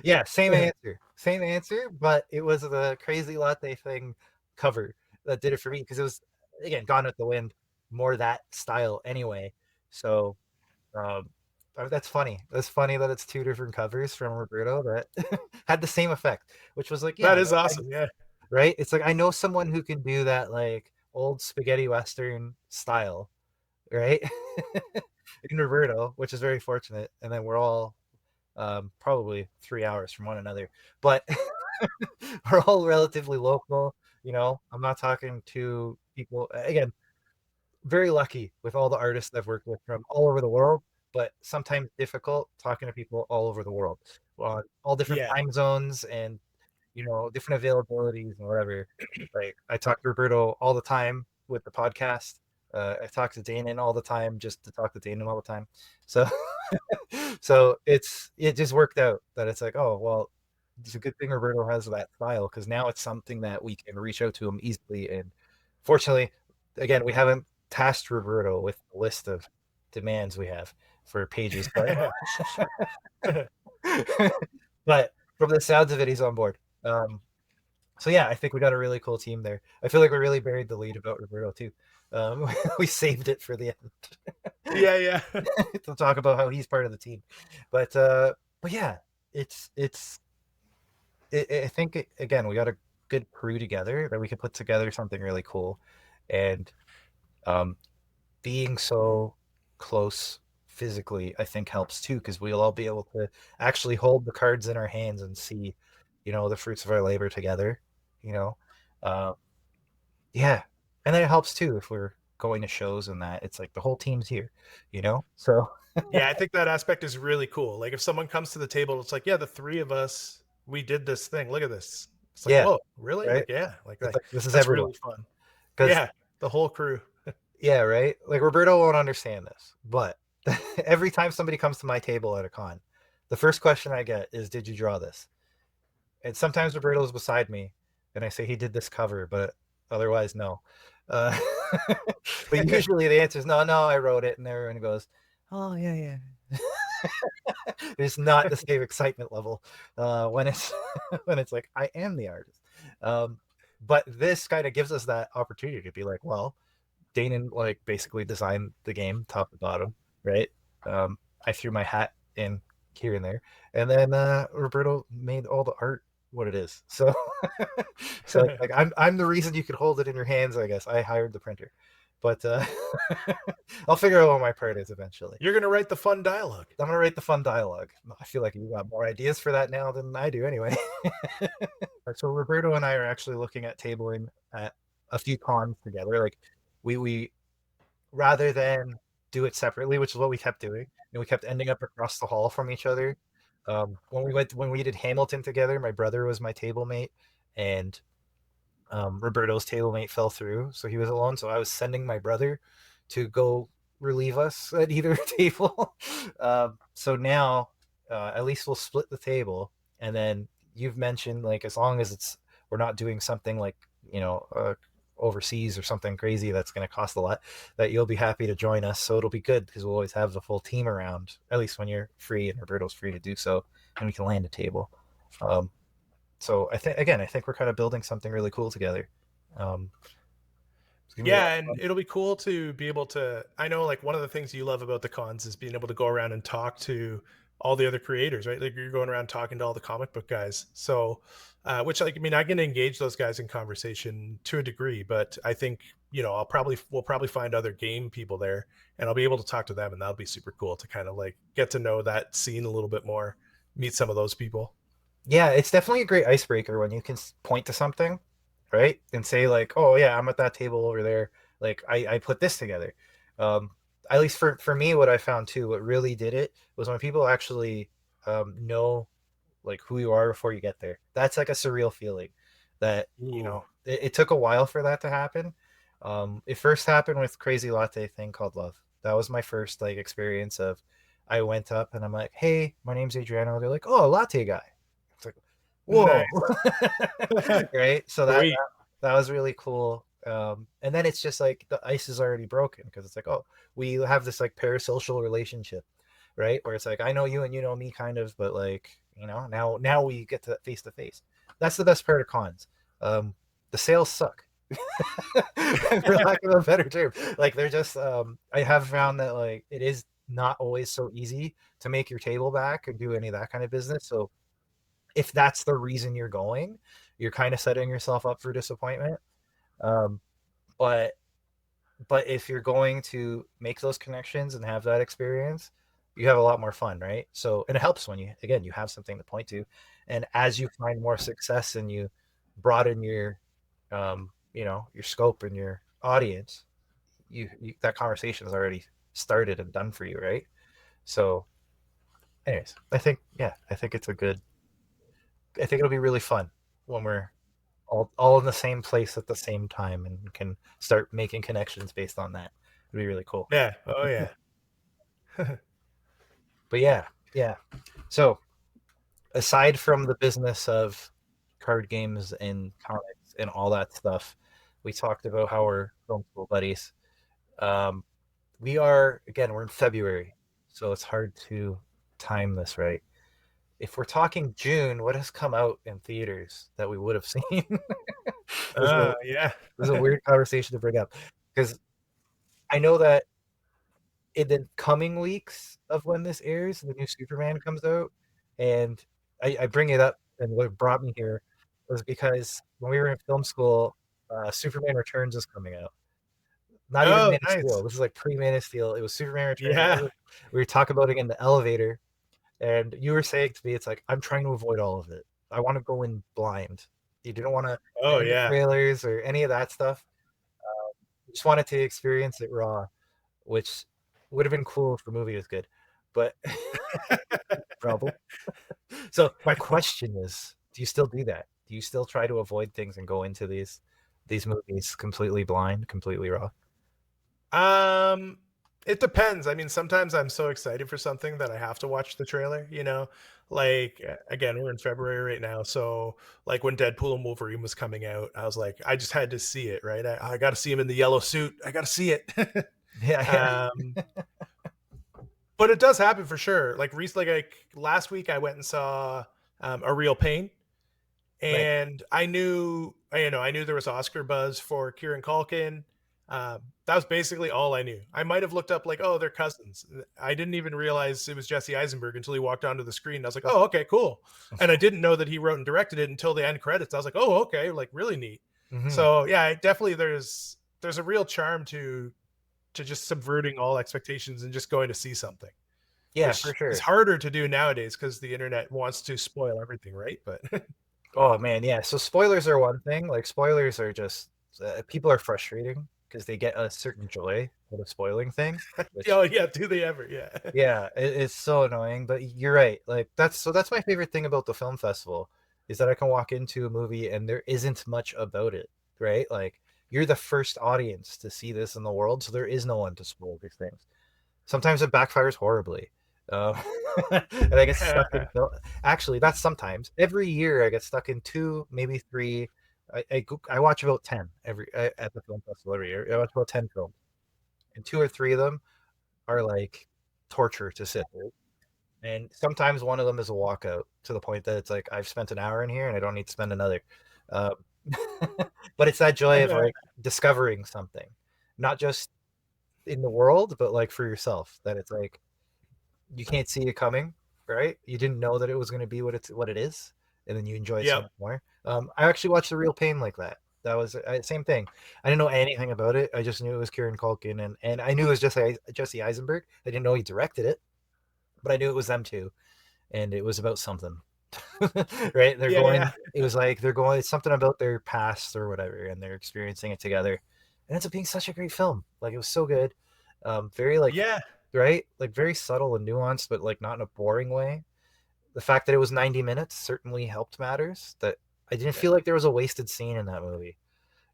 Speaker 1: Yeah, same answer, but it was the Crazy Latte thing cover that did it for me, because it was, again, Gone with the Wind, more that style anyway. So that's funny. That's funny that it's two different covers from Roberto that had the same effect, which was like, yeah,
Speaker 2: That is awesome. Yeah.
Speaker 1: right. It's like I know someone who can do that, like old spaghetti western style, right? In Roberto, which is very fortunate, and then we're all probably 3 hours from one another, but we're all relatively local. I'm not talking to people, again, very lucky with all the artists I've worked with from all over the world, but sometimes difficult talking to people all over the world, all different
Speaker 2: Yeah.
Speaker 1: time zones, and different availabilities and whatever. Like I talk to Roberto all the time with the podcast. I talk to Danon all the time just to talk to Danon all the time. So so it just worked out that it's like, oh well, it's a good thing Roberto has that style, because now it's something that we can reach out to him easily. And fortunately, again, we haven't tasked Roberto with a list of demands we have for pages, but from the sounds of it, he's on board. So yeah, I think we got a really cool team there. I feel like we really buried the lead about Roberto too. We saved it for the end.
Speaker 2: Yeah.
Speaker 1: To talk about how he's part of the team, but yeah, I think again we got a good crew together that we could put together something really cool, and being so close physically, I think helps too, because we'll all be able to actually hold the cards in our hands and see, the fruits of our labor together. Uh, yeah, and then it helps too if we're going to shows and that it's like the whole team's here. So
Speaker 2: Yeah, I think that aspect is really cool. Like if someone comes to the table, it's like, yeah, the three of us, we did this thing. Look at this. It's like,
Speaker 1: yeah,
Speaker 2: whoa, really?
Speaker 1: right.
Speaker 2: Like, yeah, like
Speaker 1: It's
Speaker 2: that.
Speaker 1: like this is
Speaker 2: That's
Speaker 1: everyone,
Speaker 2: really fun.
Speaker 1: because
Speaker 2: Yeah, the whole crew.
Speaker 1: yeah, right. Like Roberto won't understand this, but every time somebody comes to my table at a con, the first question I get is, "Did you draw this?" And sometimes Roberto's beside me, and I say he did this cover, but otherwise no. Uh, but usually the answer is no, I wrote it, and everyone goes, oh yeah. There's not the same excitement level when it's when it's like I am the artist. But this kind of gives us that opportunity to be like, well, Danon like basically designed the game top to bottom, right? I threw my hat in here and there, and then Roberto made all the art what it is. So so it's like I'm the reason you could hold it in your hands. I guess I hired the printer, but I'll figure out what my part is eventually.
Speaker 2: You're gonna write the fun dialogue.
Speaker 1: I'm gonna write the fun dialogue. I feel like you got more ideas for that now than I do, anyway. So Roberto and I are actually looking at tabling at a few cons together. Like we rather than do it separately, which is what we kept doing, and we kept ending up across the hall from each other. When we did Hamilton together, my brother was my table mate, and Roberto's table mate fell through, so he was alone. So I was sending my brother to go relieve us at either table. So now, at least we'll split the table, and then you've mentioned like as long as we're not doing something like overseas or something crazy that's going to cost a lot, that you'll be happy to join us. So it'll be good because we'll always have the full team around, at least when you're free and Roberto's free to do so, and we can land a table. So I think we're kind of building something really cool together.
Speaker 2: Yeah, and it'll be cool to be able to, I know like one of the things you love about the cons is being able to go around and talk to all the other creators, right? Like you're going around talking to all the comic book guys. So which like, I mean, I can engage those guys in conversation to a degree, but I think, we'll probably find other game people there, and I'll be able to talk to them, and that'll be super cool to kind of like get to know that scene a little bit more, meet some of those people.
Speaker 1: Yeah, it's definitely a great icebreaker when you can point to something, right? And say like, oh yeah, I'm at that table over there. Like I put this together. At least for me, what I found too, what really did it was when people actually know like who you are before you get there. That's like a surreal feeling that, it took a while for that to happen. It first happened with Crazy Latte Thing Called Love. That was my first like experience of I went up and I'm like, hey, my name's Adriano. They're like, oh, latte guy. It's like, whoa.
Speaker 2: Nice.
Speaker 1: Right. So
Speaker 2: Sweet.
Speaker 1: that was really cool. And then it's just like the ice is already broken because it's like, oh, we have this like parasocial relationship, right? Where it's like, I know you and you know me kind of, but like, now we get to face. That's the best part of cons. The sales suck. For lack of a better term. Like they're just I have found that like it is not always so easy to make your table back or do any of that kind of business. So if that's the reason you're going, you're kind of setting yourself up for disappointment. Um, but if you're going to make those connections and have that experience, you have a lot more fun, right? So, and it helps when you have something to point to, and as you find more success and you broaden your, your scope and your audience, you that conversation is already started and done for you, right? So, anyways, I think it's I think it'll be really fun when we're all in the same place at the same time and can start making connections based on that. It'd be really cool.
Speaker 2: Yeah. Oh yeah.
Speaker 1: But yeah. So aside from the business of card games and comics and all that stuff, we talked about how we're film school buddies. We're in February, so it's hard to time this right. If we're talking June, what has come out in theaters that we would have seen?
Speaker 2: Yeah.
Speaker 1: This is a weird conversation to bring up because I know that in the coming weeks of when this airs, the new Superman comes out, and I bring it up, and what brought me here was because when we were in film school, Superman Returns is coming out. Not even
Speaker 2: Oh,
Speaker 1: Man of Steel.
Speaker 2: nice.
Speaker 1: This is like pre-Man of Steel. It was Superman Returns.
Speaker 2: Yeah.
Speaker 1: We were talking about it in the elevator, and you were saying to me, it's like, I'm trying to avoid all of it. I want to go in blind. You didn't want to
Speaker 2: Oh
Speaker 1: any
Speaker 2: yeah.
Speaker 1: trailers or any of that stuff. You just wanted to experience it raw, which would have been cool if the movie was good. But problem. So my question is, do you still do that? Do you still try to avoid things and go into these movies completely blind, completely raw?
Speaker 2: It depends. I mean, sometimes I'm so excited for something that I have to watch the trailer, you know? Like, again, we're in February right now. So, like, when Deadpool and Wolverine was coming out, I was like, I just had to see it, right? I got to see him in the yellow suit. I got to see it.
Speaker 1: Yeah,
Speaker 2: um, but it does happen for sure. Like, recently, like last week, I went and saw A Real Pain.
Speaker 1: right.
Speaker 2: And I knew, I knew there was Oscar buzz for Kieran Culkin. That was basically all I knew. I might have looked up like, oh, they're cousins. I didn't even realize it was Jesse Eisenberg until he walked onto the screen. I was like, oh, okay, cool. And I didn't know that he wrote and directed it until the end credits. I was like, oh, okay, like really neat.
Speaker 1: Hmm.
Speaker 2: So yeah, definitely there's a real charm to just subverting all expectations and just going to see something,
Speaker 1: Yeah,
Speaker 2: which
Speaker 1: for
Speaker 2: is
Speaker 1: sure.
Speaker 2: harder to do nowadays because the internet wants to spoil everything, right? But
Speaker 1: Oh man, yeah. So spoilers are one thing. Like spoilers are just people are frustrating because they get a certain joy out of spoiling things, which
Speaker 2: oh yeah, do they ever? Yeah.
Speaker 1: yeah, it's so annoying. But you're right. Like that's my favorite thing about the film festival is that I can walk into a movie and there isn't much about it, right? Like you're the first audience to see this in the world, so there is no one to spoil these things. Sometimes it backfires horribly. Um, and I get stuck in film. Actually, that's sometimes. Every year, I get stuck in two, maybe three. I watch about 10 at the film festival every year. I watch about 10 films, and two or three of them are like torture to sit through. And sometimes one of them is a walkout to the point that it's like I've spent an hour in here and I don't need to spend another. Uh, but it's that joy of like discovering something, not just in the world, but like for yourself. That it's like you can't see it coming, right? You didn't know that it was going to be what it is, and then you enjoy it so
Speaker 2: Yep.
Speaker 1: much more. I actually watched The Real Pain like that. That was same thing. I didn't know anything about it. I just knew it was Kieran Culkin, and I knew it was Jesse Eisenberg. I didn't know he directed it, but I knew it was them too, and it was about something. Right? They're
Speaker 2: Yeah, yeah.
Speaker 1: going. It was like they're going. It's something about their past or whatever, and they're experiencing it together. And it ends up being such a great film. Like it was so good. Very like
Speaker 2: Yeah.
Speaker 1: right, like very subtle and nuanced, but like not in a boring way. The fact that it was 90 minutes certainly helped matters. That I didn't
Speaker 2: Yeah.
Speaker 1: feel like there was a wasted scene in that movie.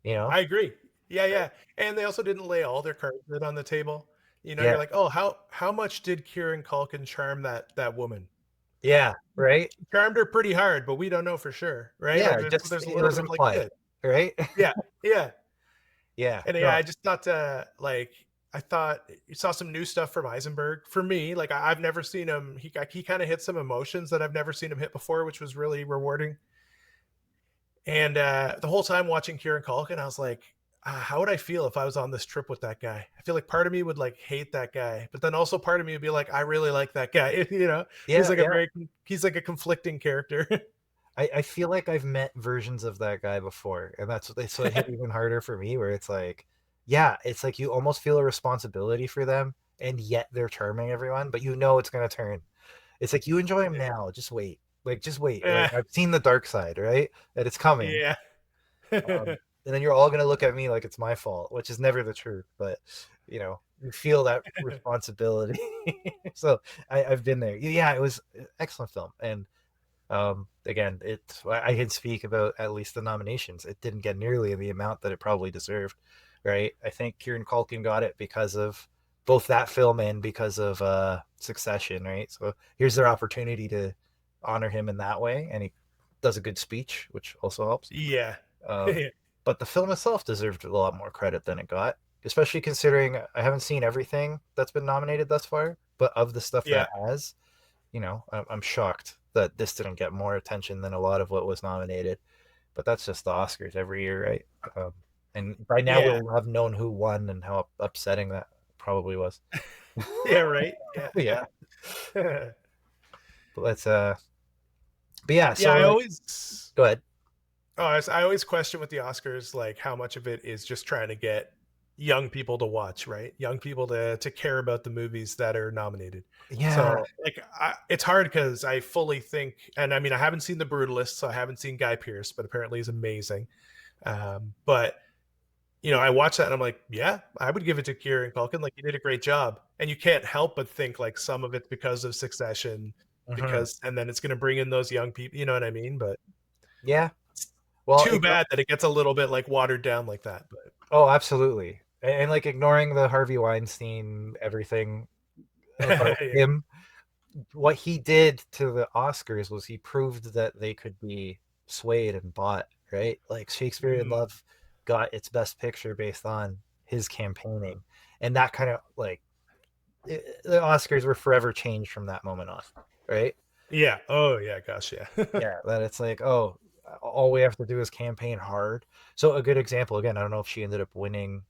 Speaker 1: You know?
Speaker 2: I agree. Yeah, yeah. And they also didn't lay all their cards out on the table. You know,
Speaker 1: Yeah,
Speaker 2: you're like, "Oh, how much did Kieran Culkin charm that woman?"
Speaker 1: yeah, right.
Speaker 2: He charmed her pretty hard, but we don't know for sure, right? Like
Speaker 1: Yeah, just
Speaker 2: there's a
Speaker 1: it
Speaker 2: little
Speaker 1: was
Speaker 2: bit of like,
Speaker 1: implied,
Speaker 2: yeah,
Speaker 1: right?
Speaker 2: yeah, yeah.
Speaker 1: Yeah,
Speaker 2: And yeah,
Speaker 1: no,
Speaker 2: I just thought like I thought you saw some new stuff from Eisenberg. For me, like I've never seen him. He kind of hit some emotions that I've never seen him hit before, which was really rewarding. And the whole time watching Kieran Culkin, I was like, how would I feel if I was on this trip with that guy? I feel like part of me would like hate that guy, but then also part of me would be like, I really like that guy. You know,
Speaker 1: yeah, yeah.
Speaker 2: he's like a conflicting character.
Speaker 1: I feel like I've met versions of that guy before, and that's what so it hit even harder for me. Where it's like, yeah, it's like you almost feel a responsibility for them, and yet they're charming everyone, but you know it's gonna turn. It's like you enjoy him now. Just wait. Like just wait. Like
Speaker 2: Yeah,
Speaker 1: I've seen the dark side, right? That it's coming.
Speaker 2: yeah,
Speaker 1: And then you're all gonna look at me like it's my fault, which is never the truth. But you feel that responsibility. So I've been there. Yeah, it was an excellent film. And again, I can speak about at least the nominations. It didn't get nearly the amount that it probably deserved, right? I think Kieran Culkin got it because of both that film and because of Succession, right? So here's their opportunity to honor him in that way, and he does a good speech, which also helps.
Speaker 2: yeah,
Speaker 1: Um, but the film itself deserved a lot more credit than it got, especially considering I haven't seen everything that's been nominated thus far. But of the stuff
Speaker 2: yeah,
Speaker 1: that has, I'm shocked that this didn't get more attention than a lot of what was nominated. But that's just the Oscars every year, right? And by now
Speaker 2: yeah,
Speaker 1: we'll have known who won and how upsetting that probably was.
Speaker 2: yeah. Right. Yeah.
Speaker 1: Yeah, but but yeah.
Speaker 2: Yeah.
Speaker 1: So
Speaker 2: I
Speaker 1: like,
Speaker 2: always
Speaker 1: go ahead.
Speaker 2: Oh, I always question with the Oscars, like how much of it is just trying to get young people to watch, right? Young people to care about the movies that are nominated.
Speaker 1: Yeah,
Speaker 2: So, like, it's hard because I fully think, and I mean, I haven't seen The Brutalist, so I haven't seen Guy Pearce, but apparently he's amazing. But I watched that and I'm like, yeah, I would give it to Kieran Culkin. Like, he did a great job, and you can't help but think like some of it's because of Succession,
Speaker 1: hmm,
Speaker 2: and then it's going to bring in those young people. You know what I mean? But
Speaker 1: yeah. Well,
Speaker 2: too bad that it gets a little bit like watered down like that. But
Speaker 1: oh, absolutely. And like ignoring the Harvey Weinstein everything about
Speaker 2: Yeah.
Speaker 1: him, what he did to the Oscars was he proved that they could be swayed and bought, right? Like Shakespeare in
Speaker 2: Mm,
Speaker 1: Love got its best picture based on his campaigning. And that kind of like the Oscars were forever changed from that moment on, right?
Speaker 2: yeah. Oh yeah. Gosh. Yeah.
Speaker 1: Yeah, that it's like, oh, all we have to do is campaign hard. So a good example, again, I don't know if she ended up winning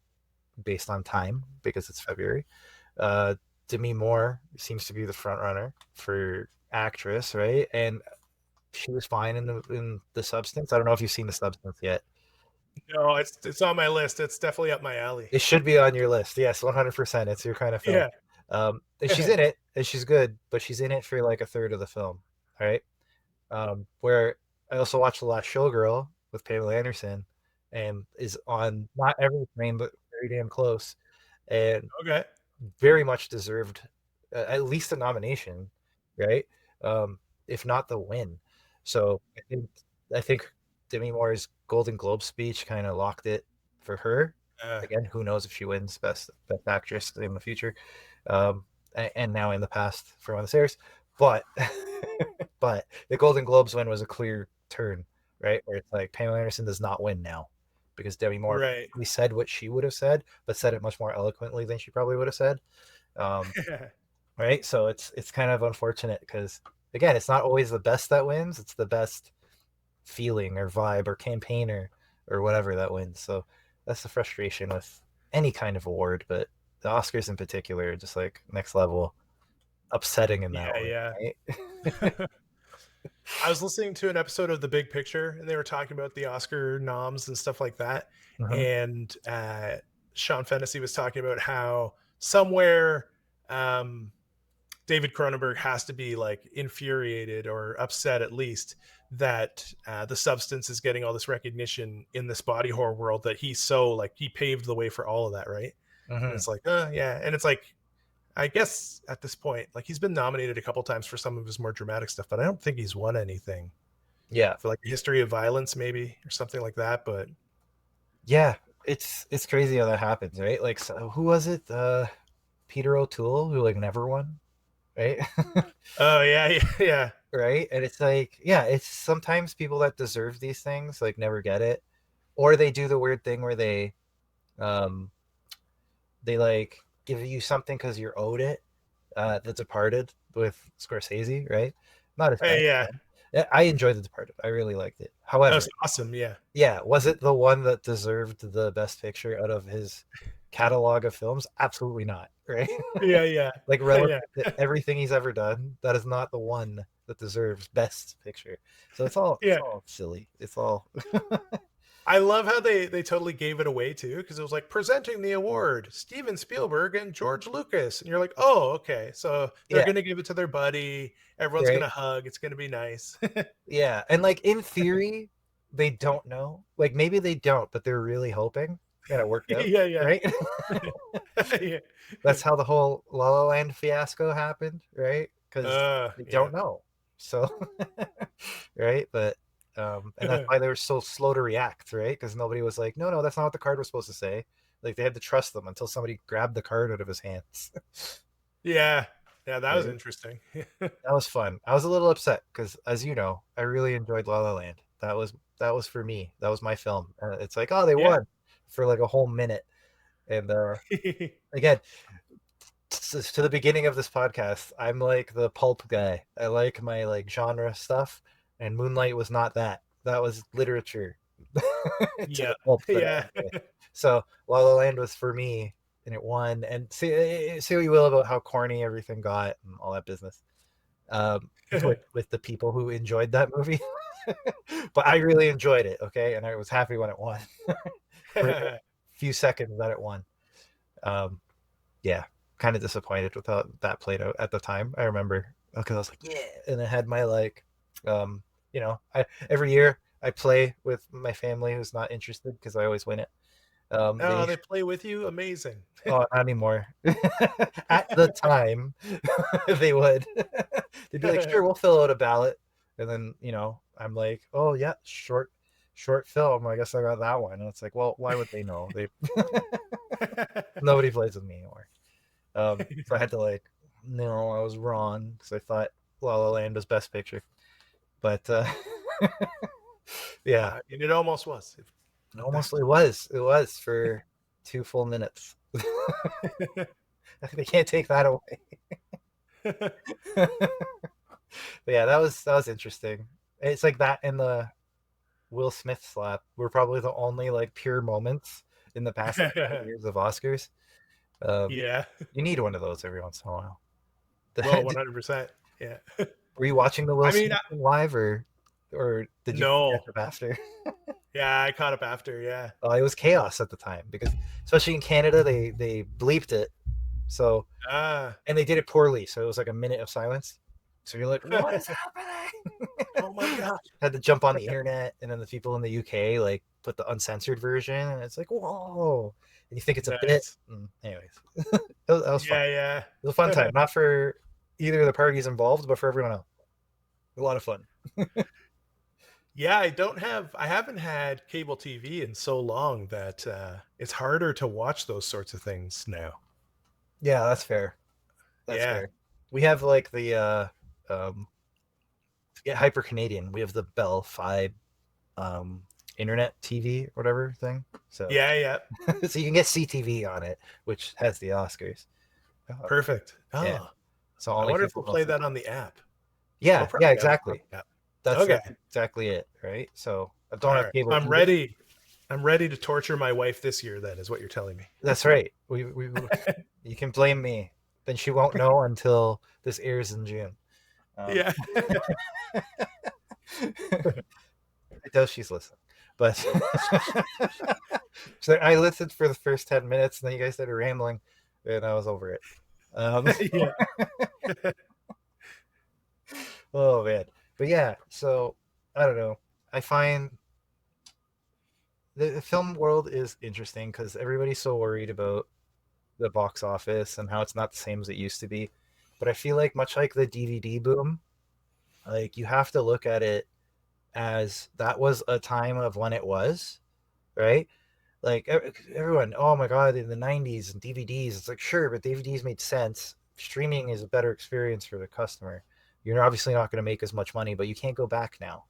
Speaker 1: based on time because it's February. Uh, Demi Moore seems to be the front runner for actress, right? And she was fine in the Substance. I don't know if you've seen the Substance yet.
Speaker 2: No, it's on my list. It's definitely up my alley.
Speaker 1: It should be on your list. Yes, 100%. It's your kind of film.
Speaker 2: Yeah.
Speaker 1: And she's in it, and she's good, but she's in it for like a third of the film. All right. Where I also watched The Last Showgirl with Pamela Anderson, and is on not every frame, but very damn close, and
Speaker 2: Okay.
Speaker 1: very much deserved at least a nomination, right? If not the win. So I think Demi Moore's Golden Globe speech kind of locked it for her.
Speaker 2: Uh,
Speaker 1: Again, who knows if she wins best actress in the future, um, and now in the past for One of the Stairs, but but the Golden Globes win was a clear turn, right? Where it's like Pamela Anderson does not win now because Demi Moore
Speaker 2: right.
Speaker 1: we said what she would have said, but said it much more eloquently than she probably would have said. Um, right? So it's kind of unfortunate because again, it's not always the best that wins; it's the best feeling or vibe or campaigner or whatever that wins. So that's the frustration with any kind of award, but the Oscars in particular are just like next level upsetting in that
Speaker 2: Yeah.
Speaker 1: way,
Speaker 2: Yeah.
Speaker 1: right?
Speaker 2: I was listening to an episode of The Big Picture, and they were talking about the Oscar noms and stuff like that.
Speaker 1: Mhm.
Speaker 2: And Sean Hennessey was talking about how somewhere um, David Cronenberg has to be like infuriated or upset at least that the Substance is getting all this recognition in this body horror world, that he's so like he paved the way for all of that, right? And
Speaker 1: Mhm.
Speaker 2: it's like, yeah, and it's like I guess at this point, like he's been nominated a couple times for some of his more dramatic stuff, but I don't think he's won anything
Speaker 1: Yeah.
Speaker 2: for like a history of violence, maybe or something like that. But
Speaker 1: Yeah. It's crazy how that happens, right? Like so who was it? Peter O'Toole who like never won, right?
Speaker 2: oh yeah, yeah, yeah,
Speaker 1: Right? And it's like, yeah, it's sometimes people that deserve these things like never get it. Or they do the weird thing where um they like give you something because you're owed it. The Departed with Scorsese, right? Not his best.
Speaker 2: hey, yeah.
Speaker 1: Yeah, I enjoyed The Departed. I really liked it.
Speaker 2: That
Speaker 1: However,
Speaker 2: was awesome. Yeah,
Speaker 1: yeah, was it the one that deserved the best picture out of his catalog of films? Absolutely not, right?
Speaker 2: yeah, yeah,
Speaker 1: Like
Speaker 2: yeah,
Speaker 1: relative to everything he's ever done, that is not the one that deserves best picture. So it's
Speaker 2: yeah.
Speaker 1: all silly. It's all
Speaker 2: I love how they totally gave it away too, because it was like presenting the award, Steven Spielberg and George Lucas, and you're like, oh, okay, so they're
Speaker 1: yeah,
Speaker 2: gonna give it to their buddy. Everyone's
Speaker 1: right?
Speaker 2: gonna hug. It's gonna be nice.
Speaker 1: Yeah, and like in theory, they don't know. Like maybe they don't, but they're really hoping that it worked out,
Speaker 2: yeah, yeah,
Speaker 1: right?
Speaker 2: yeah.
Speaker 1: That's how the whole La La Land fiasco happened, right? Because they
Speaker 2: Yeah.
Speaker 1: don't know. So, right? But and that's why they were so slow to react, right? Because nobody was like, no, no, that's not what the card was supposed to say. Like they had to trust them until somebody grabbed the card out of his hands.
Speaker 2: Yeah. Yeah, that was
Speaker 1: Right?
Speaker 2: interesting.
Speaker 1: That was fun. I was a little upset because, as you know, I really enjoyed La La Land. That was for me. That was my film. It's like, oh, they
Speaker 2: Yeah.
Speaker 1: won for like a whole minute. And again, to the beginning of this podcast, I'm like the pulp guy. I like my like genre stuff, and Moonlight was not that. That was literature to
Speaker 2: Yeah.
Speaker 1: the pulp that I
Speaker 2: Yeah.
Speaker 1: enjoy. So La La Land was for me, and it won. And see what you will about how corny everything got and all that business. With the people who enjoyed that movie, but I really enjoyed it. Okay, and I was happy when it won for a few seconds that it won. Um, yeah, kind of disappointed with how that played out at the time. I remember because I was like, yeah, and I had my like, um, I every year I play with my family who's not interested because I always win it.
Speaker 2: Oh,
Speaker 1: They
Speaker 2: they play with you? Amazing.
Speaker 1: oh not anymore. At the time, they would. They'd be like, sure, we'll fill out a ballot, and then I'm like, oh yeah, short film. I guess I got that one. And it's like, well, why would they know? They nobody plays with me anymore. So I had to like, no, I was wrong because I thought La La Land was Best Picture, but yeah,
Speaker 2: And it almost was.
Speaker 1: almost it was for 2 full minutes. They can't take that away. But yeah, that was interesting. It's like that and the Will Smith slap were probably the only like pure moments in the past years of Oscars.
Speaker 2: Yeah.
Speaker 1: You need one of those every once in a while.
Speaker 2: Well, 100%. Yeah.
Speaker 1: Were you watching the Will
Speaker 2: I mean,
Speaker 1: Smith thing live or did you
Speaker 2: no.
Speaker 1: catch up after?
Speaker 2: Yeah, I caught up after. Yeah.
Speaker 1: It was chaos at the time because especially in Canada they bleeped it. So and they did it poorly, so it was like a minute of silence. So you're like, what is happening?
Speaker 2: Oh my gosh.
Speaker 1: Had to jump on the internet, and then the people in the UK like put the uncensored version, and it's like, whoa! And you think it's a bit. Anyways, that was fun.
Speaker 2: Yeah.
Speaker 1: It was a fun time, not for either of the parties involved, but for everyone else. A lot of fun.
Speaker 2: Yeah, I haven't had cable TV in so long that it's harder to watch those sorts of things now.
Speaker 1: Yeah, that's fair. That's fair. We have like the Hyper Canadian. We have the Bell 5 internet TV or whatever thing. So
Speaker 2: yeah.
Speaker 1: So you can get CTV on it, which has the Oscars.
Speaker 2: Perfect. Oh.
Speaker 1: Yeah. So
Speaker 2: I wonder if we'll play that on the app.
Speaker 1: Yeah, yeah, exactly. That's
Speaker 2: okay.
Speaker 1: Exactly it, right? So I don't have cable.
Speaker 2: I'm ready. I'm ready to torture my wife this year. Then is what you're telling me.
Speaker 1: That's right. We you can blame me. Then she won't know until this airs in June.
Speaker 2: Yeah.
Speaker 1: I doubt she's listening, but so I listened for the first 10 minutes, and then you guys started rambling, and I was over it.
Speaker 2: Yeah.
Speaker 1: Oh man, but yeah. So I don't know. I find the film world is interesting because everybody's so worried about the box office and how it's not the same as it used to be. But I feel like much like the DVD boom, like you have to look at it as that was a time of when it was, right? Like everyone, oh my god, in the 90s and DVDs, it's like sure, but DVDs made sense. Streaming is a better experience for the customer. You're obviously not going to make as much money, but you can't go back now.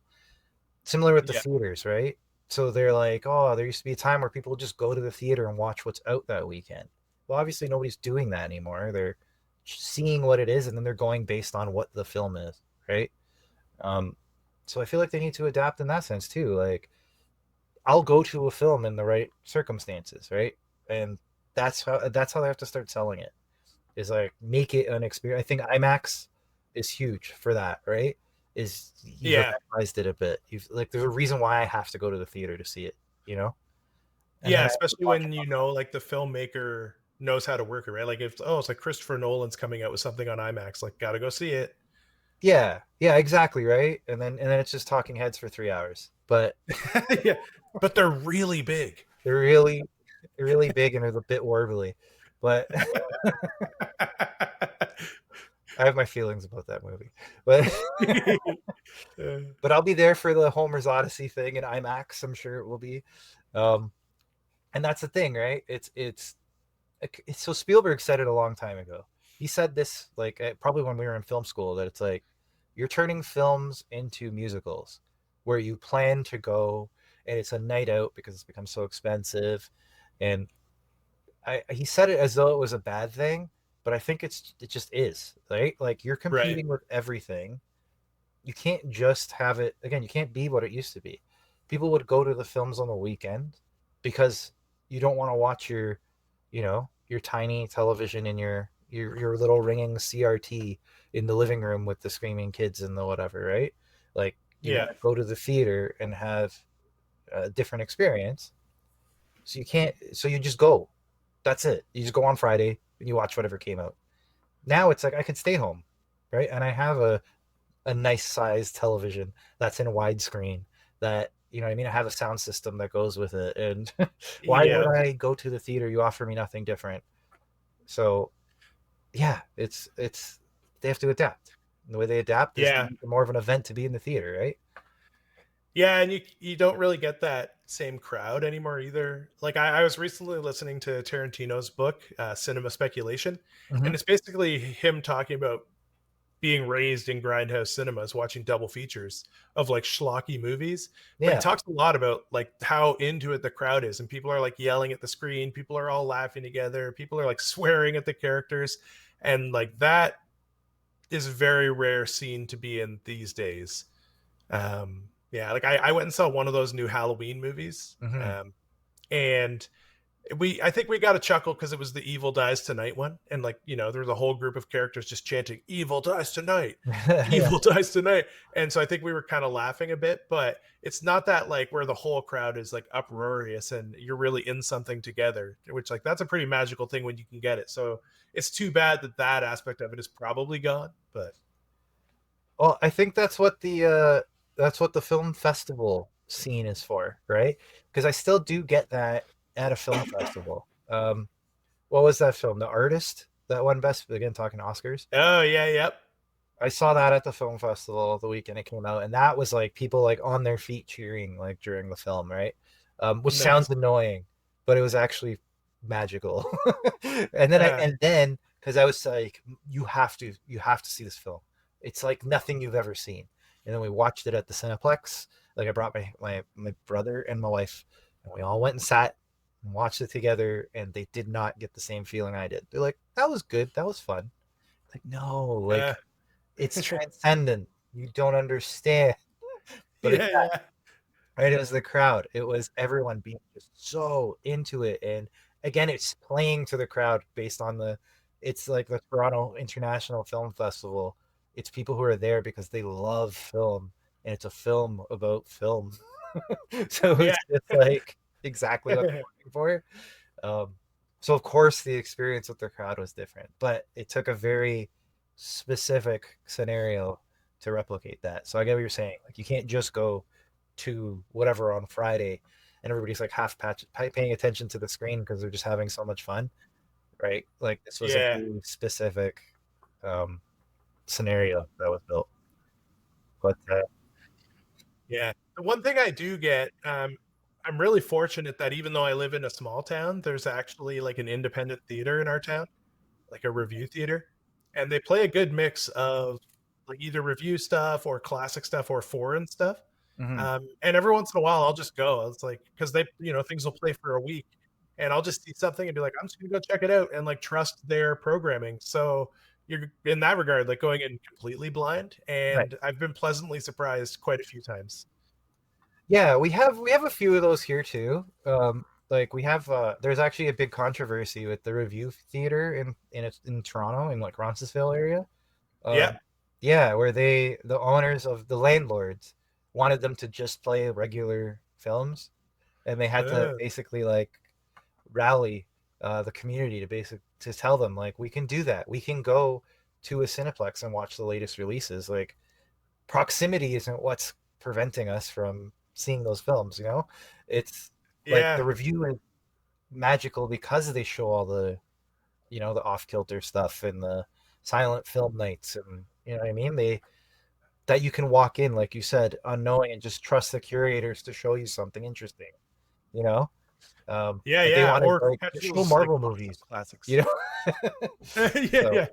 Speaker 1: Similar with the theaters, right? So they're like, oh, there used to be a time where people would just go to the theater and watch what's out that weekend. Well, obviously nobody's doing that anymore. They're seeing what it is, and then they're going based on what the film is, right? So I feel like they need to adapt in that sense too. Like, I'll go to a film in the right circumstances, right? And that's how they have to start selling it. Is like make it an experience. I think IMAX is huge for that, right? Is you've advertised it a bit. You've like there's a reason why I have to go to the theater to see it, you know? And
Speaker 2: yeah, especially when you know like the filmmaker knows how to work it, right? Like if it's like Christopher Nolan's coming out with something on IMAX, like gotta go see it.
Speaker 1: Yeah, exactly, right? And then it's just talking heads for 3 hours. But
Speaker 2: yeah, but they're really big.
Speaker 1: They're really big and they're a bit warbly. But I have my feelings about that movie. But but I'll be there for the Homer's Odyssey thing in IMAX. I'm sure it will be. And that's the thing, right? It's so Spielberg said it a long time ago. He said this like probably when we were in film school that it's like you're turning films into musicals where you plan to go and it's a night out because it's become so expensive. And he said it as though it was a bad thing, but I think it just is, right? Like you're competing with everything. You can't just have it again. You can't be what it used to be. People would go to the films on the weekend because you don't want to watch your tiny television in your little ringing CRT in the living room with the screaming kids and the whatever, right? Like you want to go to the theater and have a different experience. So you just go. That's it. You just go on Friday and you watch whatever came out. Now it's like I could stay home, right? And I have a nice sized television that's in widescreen that, you know what I mean? I have a sound system that goes with it. And why would I go to the theater? You offer me nothing different. So yeah, it's they have to adapt. And the way they adapt is more of an event to be in the theater, right?
Speaker 2: Yeah, and you don't really get that same crowd anymore either. Like I was recently listening to Tarantino's book, Cinema Speculation,
Speaker 1: Hmm.
Speaker 2: and it's basically him talking about being raised in grindhouse cinemas, watching double features of like schlocky movies. But he
Speaker 1: Yeah.
Speaker 2: talks a lot about like how into it the crowd is, and people are like yelling at the screen, people are all laughing together, people are like swearing at the characters, and like that is a very rare scene to be in these days. Yeah, like I went and saw one of those new Halloween movies,
Speaker 1: Hmm.
Speaker 2: and I think we got a chuckle because it was the Evil Dies Tonight one, and like there was a whole group of characters just chanting "Evil dies tonight,
Speaker 1: Yeah.
Speaker 2: Evil dies tonight," and so I think we were kind of laughing a bit, but it's not that like where the whole crowd is like uproarious and you're really in something together, which like that's a pretty magical thing when you can get it. So it's too bad that that aspect of it is probably gone, but
Speaker 1: Well, I think that's what the film festival scene is for, right? Because I still do get that at a film festival. What was that film? The Artist? That one best again talking Oscars.
Speaker 2: oh yeah, yep,
Speaker 1: I saw that at the film festival the weekend it came out, and that was like people like on their feet cheering like during the film, right? Which sounds
Speaker 2: nice.
Speaker 1: annoying, but it was actually magical. And then because I was like, you have to see this film. It's like nothing you've ever seen. And then we watched it at the Cineplex. Like I brought my brother and my wife, and we all went and sat and watched it together, and they did not get the same feeling I did. They're like, that was good, that was fun. Like, no,
Speaker 2: Uh,
Speaker 1: like it's transcendent. You don't understand. But it's
Speaker 2: yeah, yeah,
Speaker 1: right. It was the crowd. It was everyone being just so into it. And again, it's playing to the crowd based on it's like the Toronto International Film Festival. It's people who are there because they love film and it's a film about film. So
Speaker 2: yeah.
Speaker 1: it's just like exactly what they're looking for. Um, so of course the experience with the crowd was different, but it took a very specific scenario to replicate that. So I get what you're saying. Like you can't just go to whatever on Friday and everybody's like paying attention to the screen because they're just having so much fun, right? Like this was a
Speaker 2: Yeah.
Speaker 1: very specific um, scenario that was built. But
Speaker 2: Yeah. The one thing I do get, I'm really fortunate that even though I live in a small town, there's actually like an independent theater in our town, like a review theater. And they play a good mix of like either review stuff or classic stuff or foreign stuff.
Speaker 1: mhm,
Speaker 2: And every once in a while, I'll just go. It's like, because things will play for a week and I'll just see something and be like, I'm just going to go check it out and like trust their programming. So you're in that regard, like going in completely blind.
Speaker 1: right.
Speaker 2: And I've been pleasantly surprised quite a few times.
Speaker 1: Yeah, we have a few of those here too. Like we have there's actually a big controversy with the Review Theater in Toronto in like Roncesvalles area.
Speaker 2: Yeah.
Speaker 1: Yeah, where the owners of the landlords wanted them to just play regular films, and they had to
Speaker 2: Uh,
Speaker 1: basically like rally the community to tell them like we can do that. We can go to a Cineplex and watch the latest releases. Like proximity isn't what's preventing us from seeing those films, you know? It's like
Speaker 2: yeah.
Speaker 1: the Review is magical because they show all the off-kilter stuff and the silent film nights and you know what I mean? They that you can walk in, like you said, unknowing and just trust the curators to show you something interesting, you know?
Speaker 2: Yeah.
Speaker 1: Like they
Speaker 2: Yeah.
Speaker 1: wanted
Speaker 2: Or
Speaker 1: like
Speaker 2: catch
Speaker 1: to show
Speaker 2: those like
Speaker 1: Marvel
Speaker 2: awesome
Speaker 1: movies, you
Speaker 2: classics.
Speaker 1: know?
Speaker 2: Yeah.
Speaker 1: So
Speaker 2: Yeah.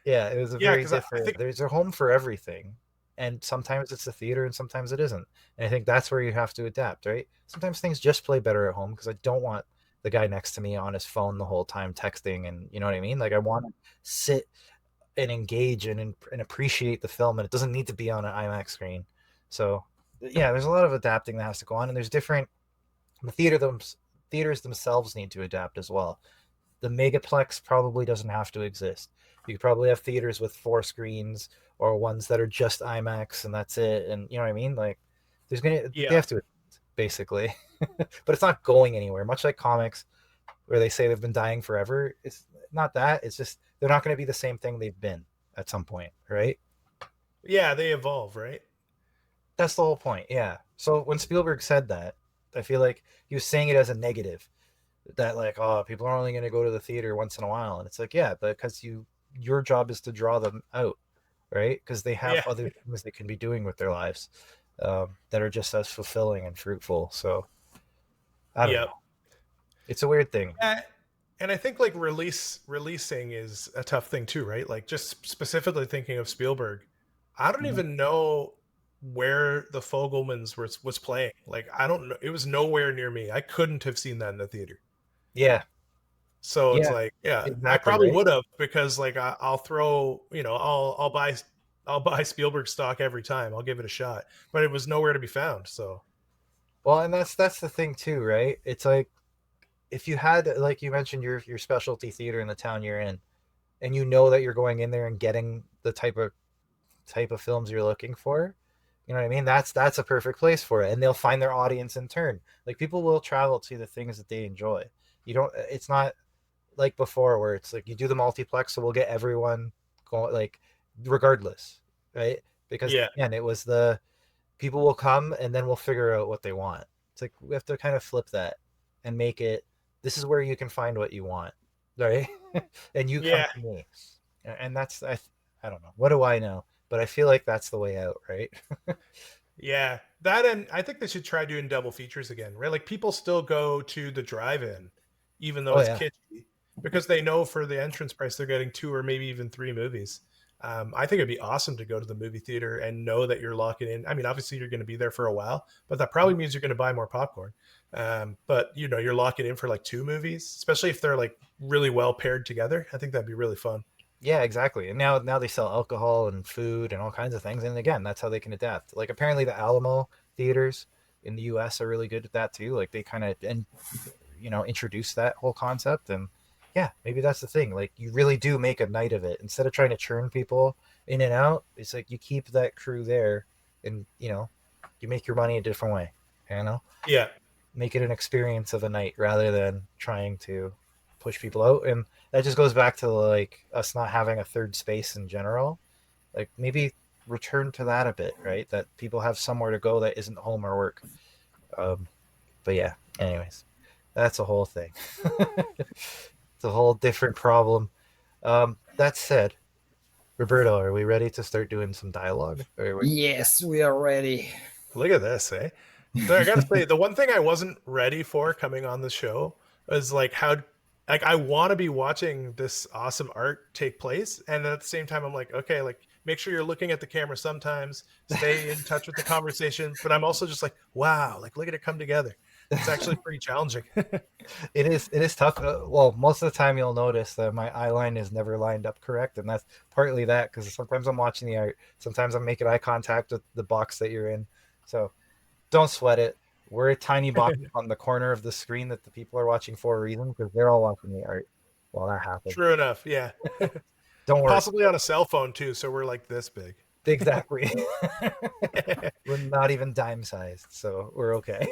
Speaker 1: yeah, it was a
Speaker 2: Yeah.
Speaker 1: very
Speaker 2: Because I
Speaker 1: different.
Speaker 2: think,
Speaker 1: There's a home for everything, and sometimes it's the theater, and sometimes it isn't. And I think that's where you have to adapt, right? Sometimes things just play better at home because I don't want the guy next to me on his phone the whole time texting, and you know what I mean. Like I want to sit and engage and appreciate the film, and it doesn't need to be on an IMAX screen. So yeah, there's a lot of adapting that has to go on, and there's different. The theaters themselves need to adapt as well. The megaplex probably doesn't have to exist. You could probably have theaters with 4 screens or ones that are just IMAX and that's it. And you know what I mean? Like they
Speaker 2: yeah.
Speaker 1: have to basically, but it's not going anywhere. Much like comics, where they say they've been dying forever. It's not that. It's just they're not going to be the same thing they've been at some point, right?
Speaker 2: Yeah. They evolve, right?
Speaker 1: That's the whole point. Yeah. So when Spielberg said that, I feel like he was saying it as a negative that like oh people are only going to go to the theater once in a while and it's like yeah because your job is to draw them out right because they have
Speaker 2: Yeah.
Speaker 1: other things they can be doing with their lives that are just as fulfilling and fruitful. So I don't
Speaker 2: Yep.
Speaker 1: know. It's a weird thing.
Speaker 2: And I think like releasing is a tough thing too, right? Like just specifically thinking of Spielberg, I don't
Speaker 1: Mhm.
Speaker 2: even know where the Fogelmans was playing. Like I don't know, it was nowhere near me. I couldn't have seen that in the theater.
Speaker 1: Yeah.
Speaker 2: So it's
Speaker 1: Yeah.
Speaker 2: like, yeah, I
Speaker 1: Exactly
Speaker 2: probably
Speaker 1: right.
Speaker 2: would have because like I'll throw, I'll buy Spielberg stock every time. I'll give it a shot, but it was nowhere to be found. So
Speaker 1: Well, and that's the thing too, right? It's like if you had, like you mentioned, your specialty theater in the town you're in, and you know that you're going in there and getting the type of films you're looking for, you know what I mean? That's a perfect place for it, and they'll find their audience in turn. Like people will travel to the things that they enjoy. You don't. It's not like before where it's like you do the multiplex, so we'll get everyone going, like regardless, right? Because
Speaker 2: yeah,
Speaker 1: again, it was the people will come and then we'll figure out what they want. It's like we have to kind of flip that and make it this is where you can find what you want, right? And you come
Speaker 2: yeah,
Speaker 1: to me. And that's I don't know. What do I know? But I feel like that's the way out, right?
Speaker 2: yeah. That, and I think they should try doing double features again, right? Like people still go to the drive-in, even though
Speaker 1: Oh
Speaker 2: it's
Speaker 1: yeah.
Speaker 2: kitschy, because they know for the entrance price they're getting two or maybe even three movies. I think it'd be awesome to go to the movie theater and know that you're locking in. I mean, obviously you're going to be there for a while, but that probably means you're going to buy more popcorn. But you're locking in for like two movies, especially if they're like really well paired together. I think that'd be really fun.
Speaker 1: Yeah, exactly. And now they sell alcohol and food and all kinds of things. And again, that's how they can adapt. Like apparently the Alamo theaters in the US are really good at that too. Like they kind of and introduce that whole concept. And yeah, maybe that's the thing. Like you really do make a night of it instead of trying to churn people in and out. It's like you keep that crew there, and you make your money a different way. You know,
Speaker 2: Yeah.
Speaker 1: make it an experience of a night rather than trying to push people out. And that just goes back to like us not having a third space in general. Like maybe return to that a bit, right? That people have somewhere to go that isn't home or work. Um, but yeah, anyways, that's a whole thing. It's a whole different problem. That said, Roberto, are we ready to start doing some dialogue?
Speaker 3: Yes, we are ready.
Speaker 2: Look at this, eh? So I gotta say, the one thing I wasn't ready for coming on the show is like how, like, I want to be watching this awesome art take place, and at the same time, I'm like, okay, like, make sure you're looking at the camera sometimes, stay in touch with the conversation. But I'm also just like, wow, like, look at it come together. It's actually pretty challenging.
Speaker 1: It is tough. Well, most of the time you'll notice that my eye line is never lined up correct, and that's partly that because sometimes I'm watching the art, sometimes I'm making eye contact with the box that you're in. So don't sweat it. We're a tiny box on the corner of the screen that the people are watching for a reason because they're all watching the art while that happens.
Speaker 2: True enough, yeah.
Speaker 1: Don't worry.
Speaker 2: Possibly on a cell phone too, so we're like this big.
Speaker 1: Exactly. We're not even dime sized, so we're okay.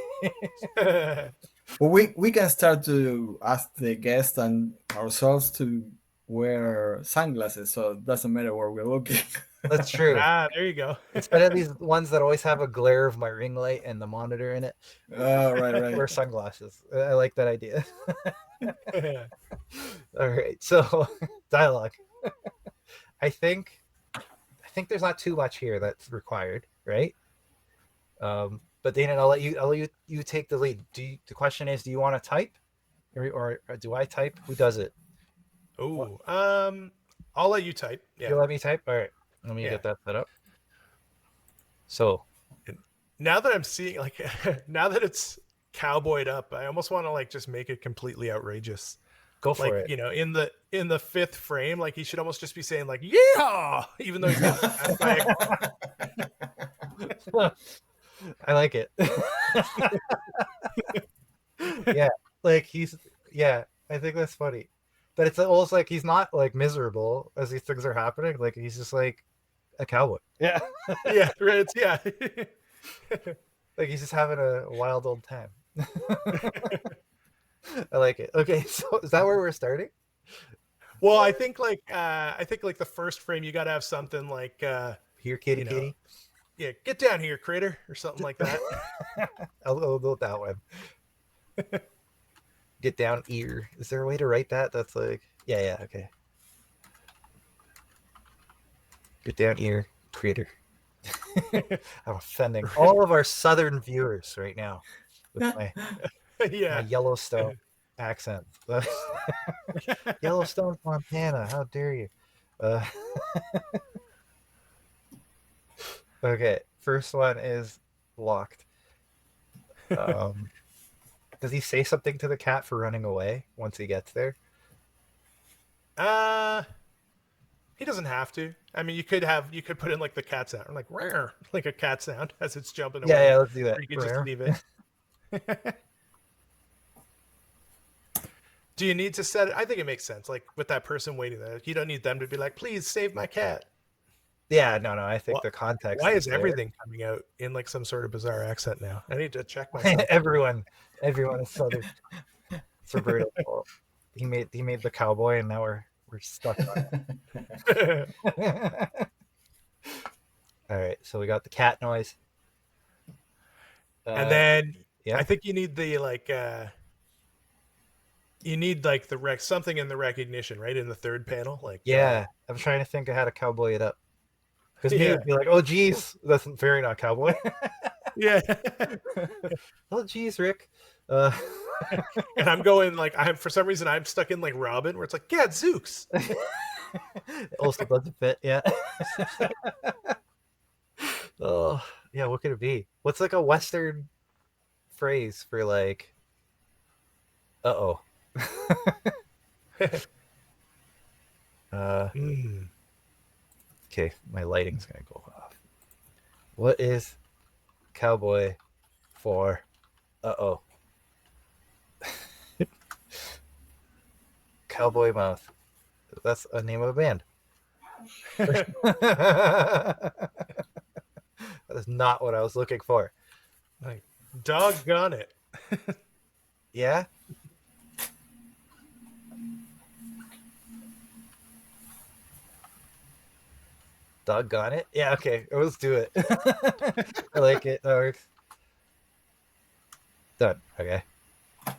Speaker 3: Well, we can start to ask the guest and ourselves to wear sunglasses, so it doesn't matter where we're looking.
Speaker 1: That's true.
Speaker 2: There you go.
Speaker 1: Instead of these ones that always have a glare of my ring light and the monitor in it,
Speaker 3: Right.
Speaker 1: wear sunglasses. I like that idea. All right, so dialogue. I think there's not too much here that's required, right? But Danon, I'll let you take the lead. The question is, do you want to type, or do I type? Who does it?
Speaker 2: Oh, I'll let you type. Yeah,
Speaker 1: You let me type. All right, let me
Speaker 2: yeah.
Speaker 1: get that set up. So
Speaker 2: Now that I'm seeing, like, now that it's cowboyed up, I almost want to like just make it completely outrageous.
Speaker 1: go for
Speaker 2: Like,
Speaker 1: it.
Speaker 2: in the fifth frame, like he should almost just be saying like "yeah," even though he's getting attacked by
Speaker 1: I like it. Yeah, like yeah. I think that's funny, but it's almost like he's not like miserable as these things are happening. Like he's just like a cowboy. Yeah,
Speaker 2: yeah, right. Yeah.
Speaker 1: like he's just having a wild old time. I like it. Okay, so is that where we're starting?
Speaker 2: Well, I think like the first frame, you got to have something like
Speaker 1: Here, kitty,
Speaker 2: you know,
Speaker 1: kitty.
Speaker 2: yeah, get down here, critter, or something like that.
Speaker 1: I'll go with that one. Get down ear. Is there a way to write that? That's like, yeah, okay. Get down ear, critter. I'm offending all of our southern viewers right now with my
Speaker 2: Yeah.
Speaker 1: Yellowstone accent. Yellowstone, Montana. How dare you? Uh, okay, first one is locked. Does he say something to the cat for running away once he gets there?
Speaker 2: Uh, he doesn't have to. I mean, you could put in like the cat sound, like rare, like a cat sound as it's jumping
Speaker 1: Yeah,
Speaker 2: away.
Speaker 1: yeah, let's do that.
Speaker 2: Or you could just leave it. Do you need to set it? I think it makes sense. Like with that person waiting there, you don't need them to be like, "Please save my cat."
Speaker 1: Yeah, no, I think
Speaker 2: Why,
Speaker 1: the context.
Speaker 2: why is
Speaker 1: there.
Speaker 2: everything coming out in like some sort of bizarre accent now? I need to check myself.
Speaker 1: everyone is southern. It's Roberto. He made the cowboy, and now we're stuck on it. All right, so we got the cat noise,
Speaker 2: And then
Speaker 1: yeah,
Speaker 2: I think you need the the something in the recognition, right? In the third panel. Like
Speaker 1: yeah. I'm trying to think of how to cowboy it up. Because me
Speaker 2: Yeah.
Speaker 1: would be like, oh geez, that's very not cowboy.
Speaker 2: Yeah.
Speaker 1: Oh geez, Rick.
Speaker 2: And I'm going like for some reason I'm stuck in like Robin where it's like, yeah, Zooks.
Speaker 1: Also doesn't fit, yeah. Oh yeah, what could it be? What's like a Western phrase for like uh-oh. Okay, my lighting's gonna go off. What is cowboy for uh-oh? Cowboy mouth. That's a name of a band. That is not what I was looking for.
Speaker 2: Like, doggone it.
Speaker 1: Yeah? Doggone it. Yeah, okay. Let's do it. I like it. That works. Done. Okay.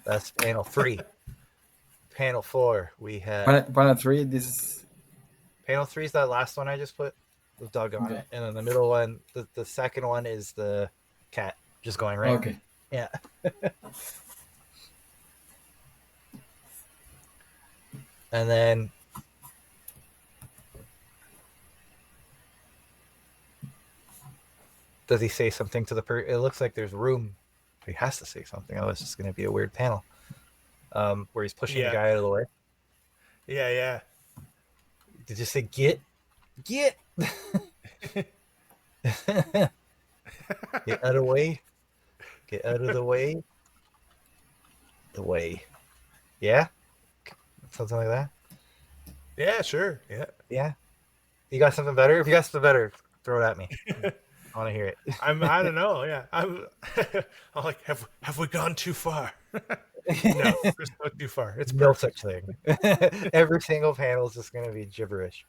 Speaker 1: That's panel 3. Panel 4, we have...
Speaker 3: Panel 3, this is...
Speaker 1: Panel 3 is that last one I just put. The doggone it. And then the middle one, the second one is the cat just going right.
Speaker 3: Okay.
Speaker 1: Yeah. And then... Does he say something to the It looks like there's room. He has to say something. Oh, it's just going to be a weird panel. Where he's pushing the guy out of the way.
Speaker 2: Yeah, yeah.
Speaker 1: Did you say get? Get! Get out of the way. Get out of the way. The way. Yeah? Something like that?
Speaker 2: Yeah, sure. Yeah.
Speaker 1: Yeah? You got something better? If you got something better, throw it at me. I want to hear it.
Speaker 2: I don't know. Yeah. I'm like, have we gone too far? No, there's no too far. It's
Speaker 1: no
Speaker 2: perfect.
Speaker 1: such thing. Every single panel is just going to be gibberish.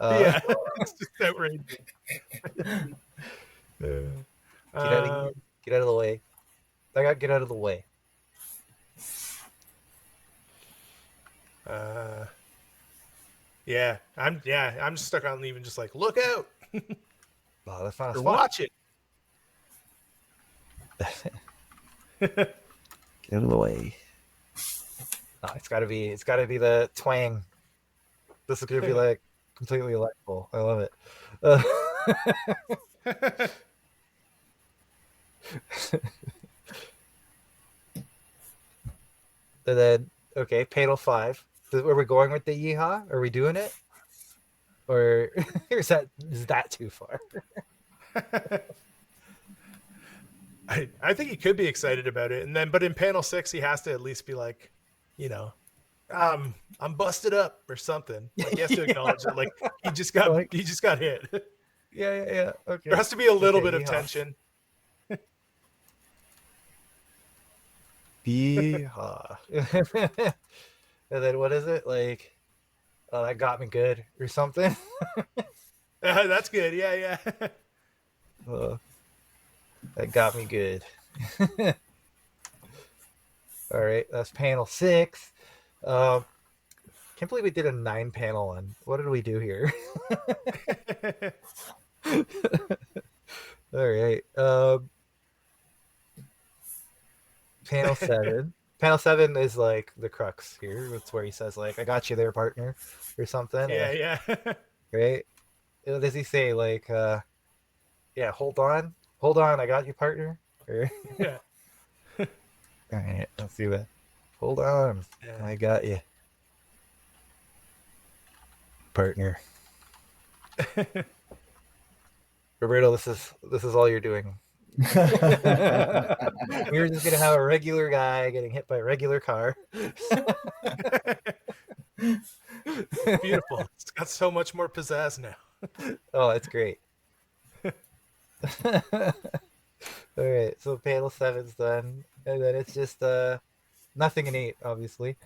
Speaker 2: Yeah, it's just outrageous.
Speaker 1: Get out of the way. I got get out of the way.
Speaker 2: Yeah, I'm stuck on even just like look out.
Speaker 1: Oh, that's not a spot.
Speaker 2: Watch it.
Speaker 1: Get out of the way. No, it's gotta be the twang. This is gonna be like completely electrical. I love it. And then okay, panel 5. Are we going with the yeehaw? Are we doing it? Or is that too far?
Speaker 2: I think he could be excited about it, but in panel 6 he has to at least be like, I'm busted up or something. Like he has to acknowledge it. Like he just got hit.
Speaker 1: Yeah. Okay.
Speaker 2: There has to be a little bit of tension.
Speaker 1: Yeehaw. And then what is it like? Oh, that got me good or something.
Speaker 2: That's good. Yeah.
Speaker 1: That got me good. All right, that's panel 6. Can't believe we did a 9-panel one. What did we do here? 7. Panel 7 is like the crux here. It's where he says like, "I got you there, partner," or something.
Speaker 2: Yeah, yeah.
Speaker 1: Right. What does he say? Like, yeah, hold on, I got you, partner. Or,
Speaker 2: Yeah.
Speaker 1: all right, let's do that. Hold on,
Speaker 2: Yeah.
Speaker 1: I got you, partner. Roberto, this is all you're doing. We're just gonna have a regular guy getting hit by a regular car.
Speaker 2: Beautiful. It's got so much more pizzazz now.
Speaker 1: Oh, that's great. All right, so panel 7's done, and then it's just nothing in 8, obviously,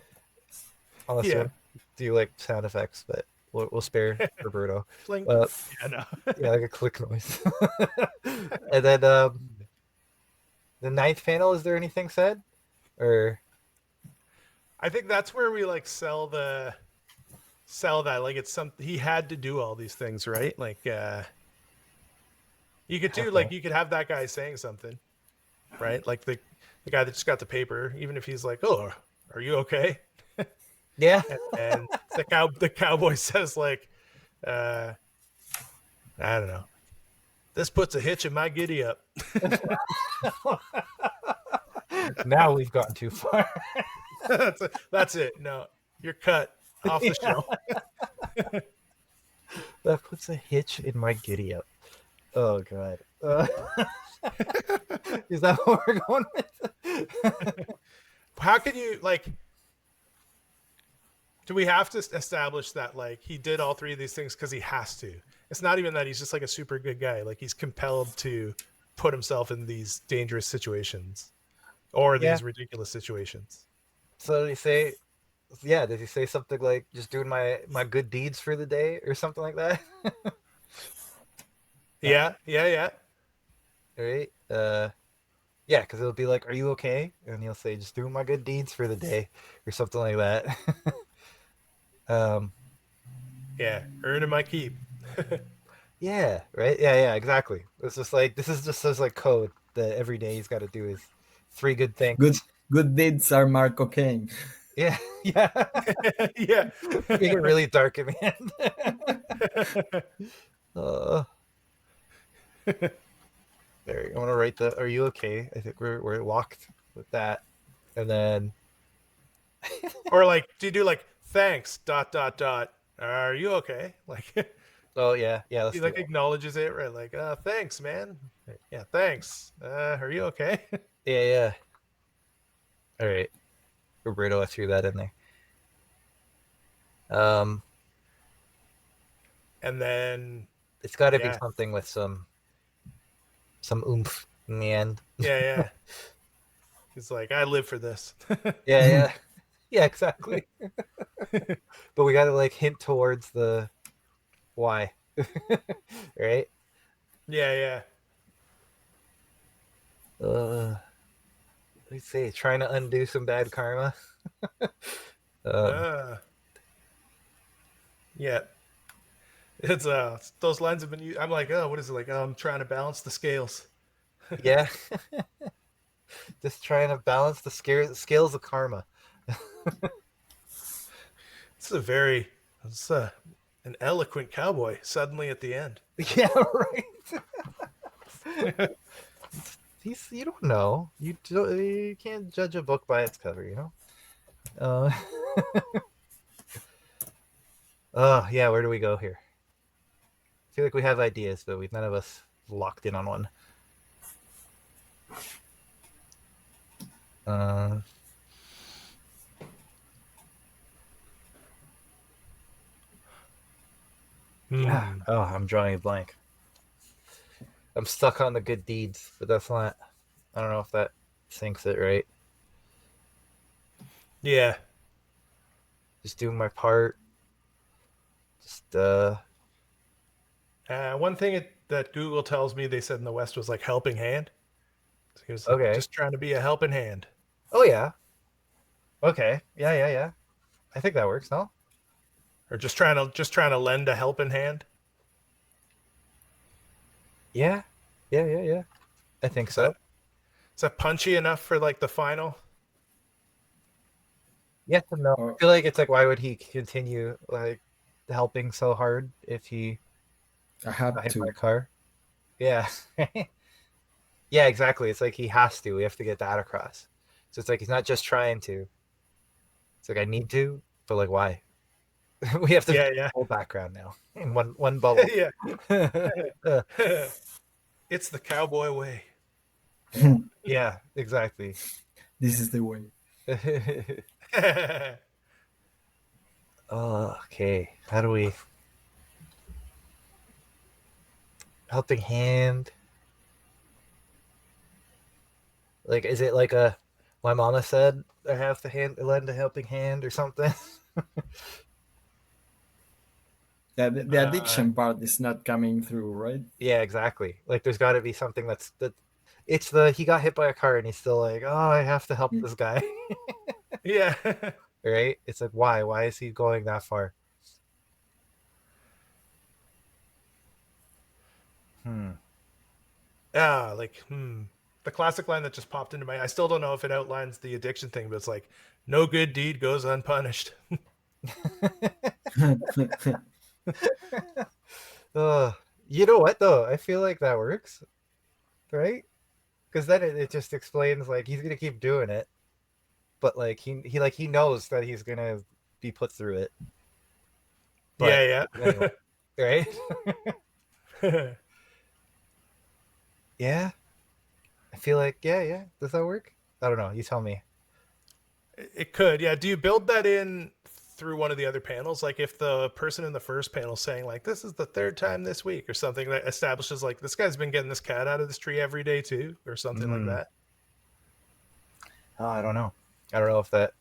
Speaker 1: unless you
Speaker 2: Yeah.
Speaker 1: want to do like sound effects, but we'll spare Roberto.
Speaker 2: Flink.
Speaker 1: Uh,
Speaker 2: Yeah, no.
Speaker 1: yeah, like a click noise. And then the 9th panel, is there anything said, or
Speaker 2: I think that's where we like sell that. Like it's some he had to do all these things, right? Like you could do
Speaker 1: Okay.
Speaker 2: like you could have that guy saying something, right? Like the guy that just got the paper, even if he's like, "Oh, are you okay?"
Speaker 1: yeah?
Speaker 2: And the cowboy says like, I don't know. This puts a hitch in my giddy up.
Speaker 1: Now we've gotten too far.
Speaker 2: That's it. No, you're cut off the show.
Speaker 1: That puts a hitch in my giddy up. Oh god. Is that what we're going with?
Speaker 2: How can you like? Do we have to establish that like he did all three of these things because he has to? It's not even that he's just like a super good guy. Like he's compelled to put himself in these dangerous situations or these ridiculous situations.
Speaker 1: So did he say? Yeah, did he say something like just doing my good deeds for the day or something like that?
Speaker 2: Yeah.
Speaker 1: Right? Yeah, because it'll be like, "Are you okay?" And he'll say, "Just doing my good deeds for the day," or something like that.
Speaker 2: Yeah, earning my keep.
Speaker 1: Yeah, right. Yeah, exactly. It's just like this is just his like code that every day he's got to do is 3 good things.
Speaker 3: Good deeds are mark cocaine.
Speaker 1: Yeah, yeah.
Speaker 2: Yeah.
Speaker 1: You get really dark in the end. There, I want to write the. Are you okay? I think we're locked with that, and then
Speaker 2: Or like, do you do like thanks ... Are you okay? Like
Speaker 1: oh yeah, let's
Speaker 2: he
Speaker 1: do
Speaker 2: like
Speaker 1: that.
Speaker 2: acknowledges it, right? Like, thanks, man. Yeah, thanks. Are you okay?
Speaker 1: Yeah. All right, Roberto, I threw that in there.
Speaker 2: And then
Speaker 1: It's got to be
Speaker 2: yeah,
Speaker 1: something with some oomph in the end.
Speaker 2: yeah. He's like, I live for this.
Speaker 1: Yeah. Yeah, exactly. But we got to like hint towards the why, right?
Speaker 2: Yeah.
Speaker 1: Let's say trying to undo some bad karma.
Speaker 2: Yeah. It's those lines have been used. I'm like, oh, what is it like? Oh, I'm trying to balance the scales.
Speaker 1: Yeah, just trying to balance the scales of karma.
Speaker 2: It's an eloquent cowboy suddenly at the end.
Speaker 1: Yeah, right. You don't know. You can't judge a book by its cover, you know. Yeah. Where do we go here? I feel like we have ideas, but none of us locked in on one. Yeah. Oh, I'm drawing a blank. I'm stuck on the good deeds, but that's not. I don't know if that sinks it right.
Speaker 2: Yeah.
Speaker 1: Just doing my part. Just
Speaker 2: One thing that Google tells me they said in the West was like helping hand. So he was like,
Speaker 1: okay.
Speaker 2: just trying to be a helping hand.
Speaker 1: Oh yeah. Okay. Yeah. I think that works. No.
Speaker 2: Or just trying to lend a helping hand.
Speaker 1: Yeah. I think so.
Speaker 2: Is that punchy enough for like the final?
Speaker 1: Yes and no. I
Speaker 3: Or
Speaker 1: feel like it's like, why would he continue like helping so hard if he
Speaker 3: I
Speaker 1: got
Speaker 3: have
Speaker 1: hit by a
Speaker 3: to.
Speaker 1: car? Yeah. Yeah, exactly. It's like he has to. We have to get that across. So it's like he's not just trying to. It's like I need to, but like why? We have to
Speaker 2: Yeah,
Speaker 1: fit the
Speaker 2: yeah,
Speaker 1: whole background now in one bubble.
Speaker 2: yeah.
Speaker 1: Uh,
Speaker 2: It's the cowboy way.
Speaker 1: yeah, exactly.
Speaker 3: This is the way.
Speaker 1: Oh, okay. How do we helping hand? Like, is it like a my mama said I have to lend a helping hand or something?
Speaker 3: Yeah, the
Speaker 2: uh,
Speaker 3: addiction part is not coming through, right?
Speaker 1: Yeah, exactly. Like, there's got to be something that it's the he got hit by a car and he's still like, oh, I have to help this guy,
Speaker 2: yeah.
Speaker 1: right? It's like, why? Why is he going that far? Hmm.
Speaker 2: The classic line that just popped into my. I still don't know if it outlines the addiction thing, but it's like, no good deed goes unpunished.
Speaker 1: uh, you know what though? I feel like that works, right? Because then it just explains like he's gonna keep doing it, but like he knows that he's gonna be put through it. But
Speaker 2: Yeah,
Speaker 1: anyway, right?
Speaker 2: yeah.
Speaker 1: Yeah, I feel like yeah. Does that work? I don't know. You tell me.
Speaker 2: It could, yeah. Do you build that in through one of the other panels? Like if the person in the first panel saying like this is the third time this week or something that establishes like this guy's been getting this cat out of this tree every day too, or something like
Speaker 1: Mm.
Speaker 2: that.
Speaker 1: Oh, I don't know. I don't know if that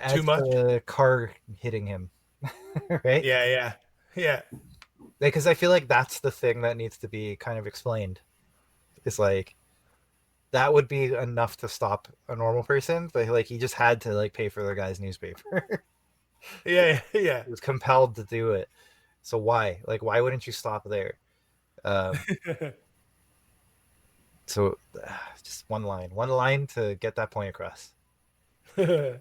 Speaker 2: Too
Speaker 1: adds to
Speaker 2: much?
Speaker 1: the car hitting him, right?
Speaker 2: Yeah, yeah. Yeah.
Speaker 1: Because I feel like that's the thing that needs to be kind of explained. It's like that would be enough to stop a normal person, but like he just had to like pay for the guy's newspaper.
Speaker 2: Yeah, yeah.
Speaker 1: He was compelled to do it. So why? Like, why wouldn't you stop there? Um, so just one line to get that point across.
Speaker 2: Yeah.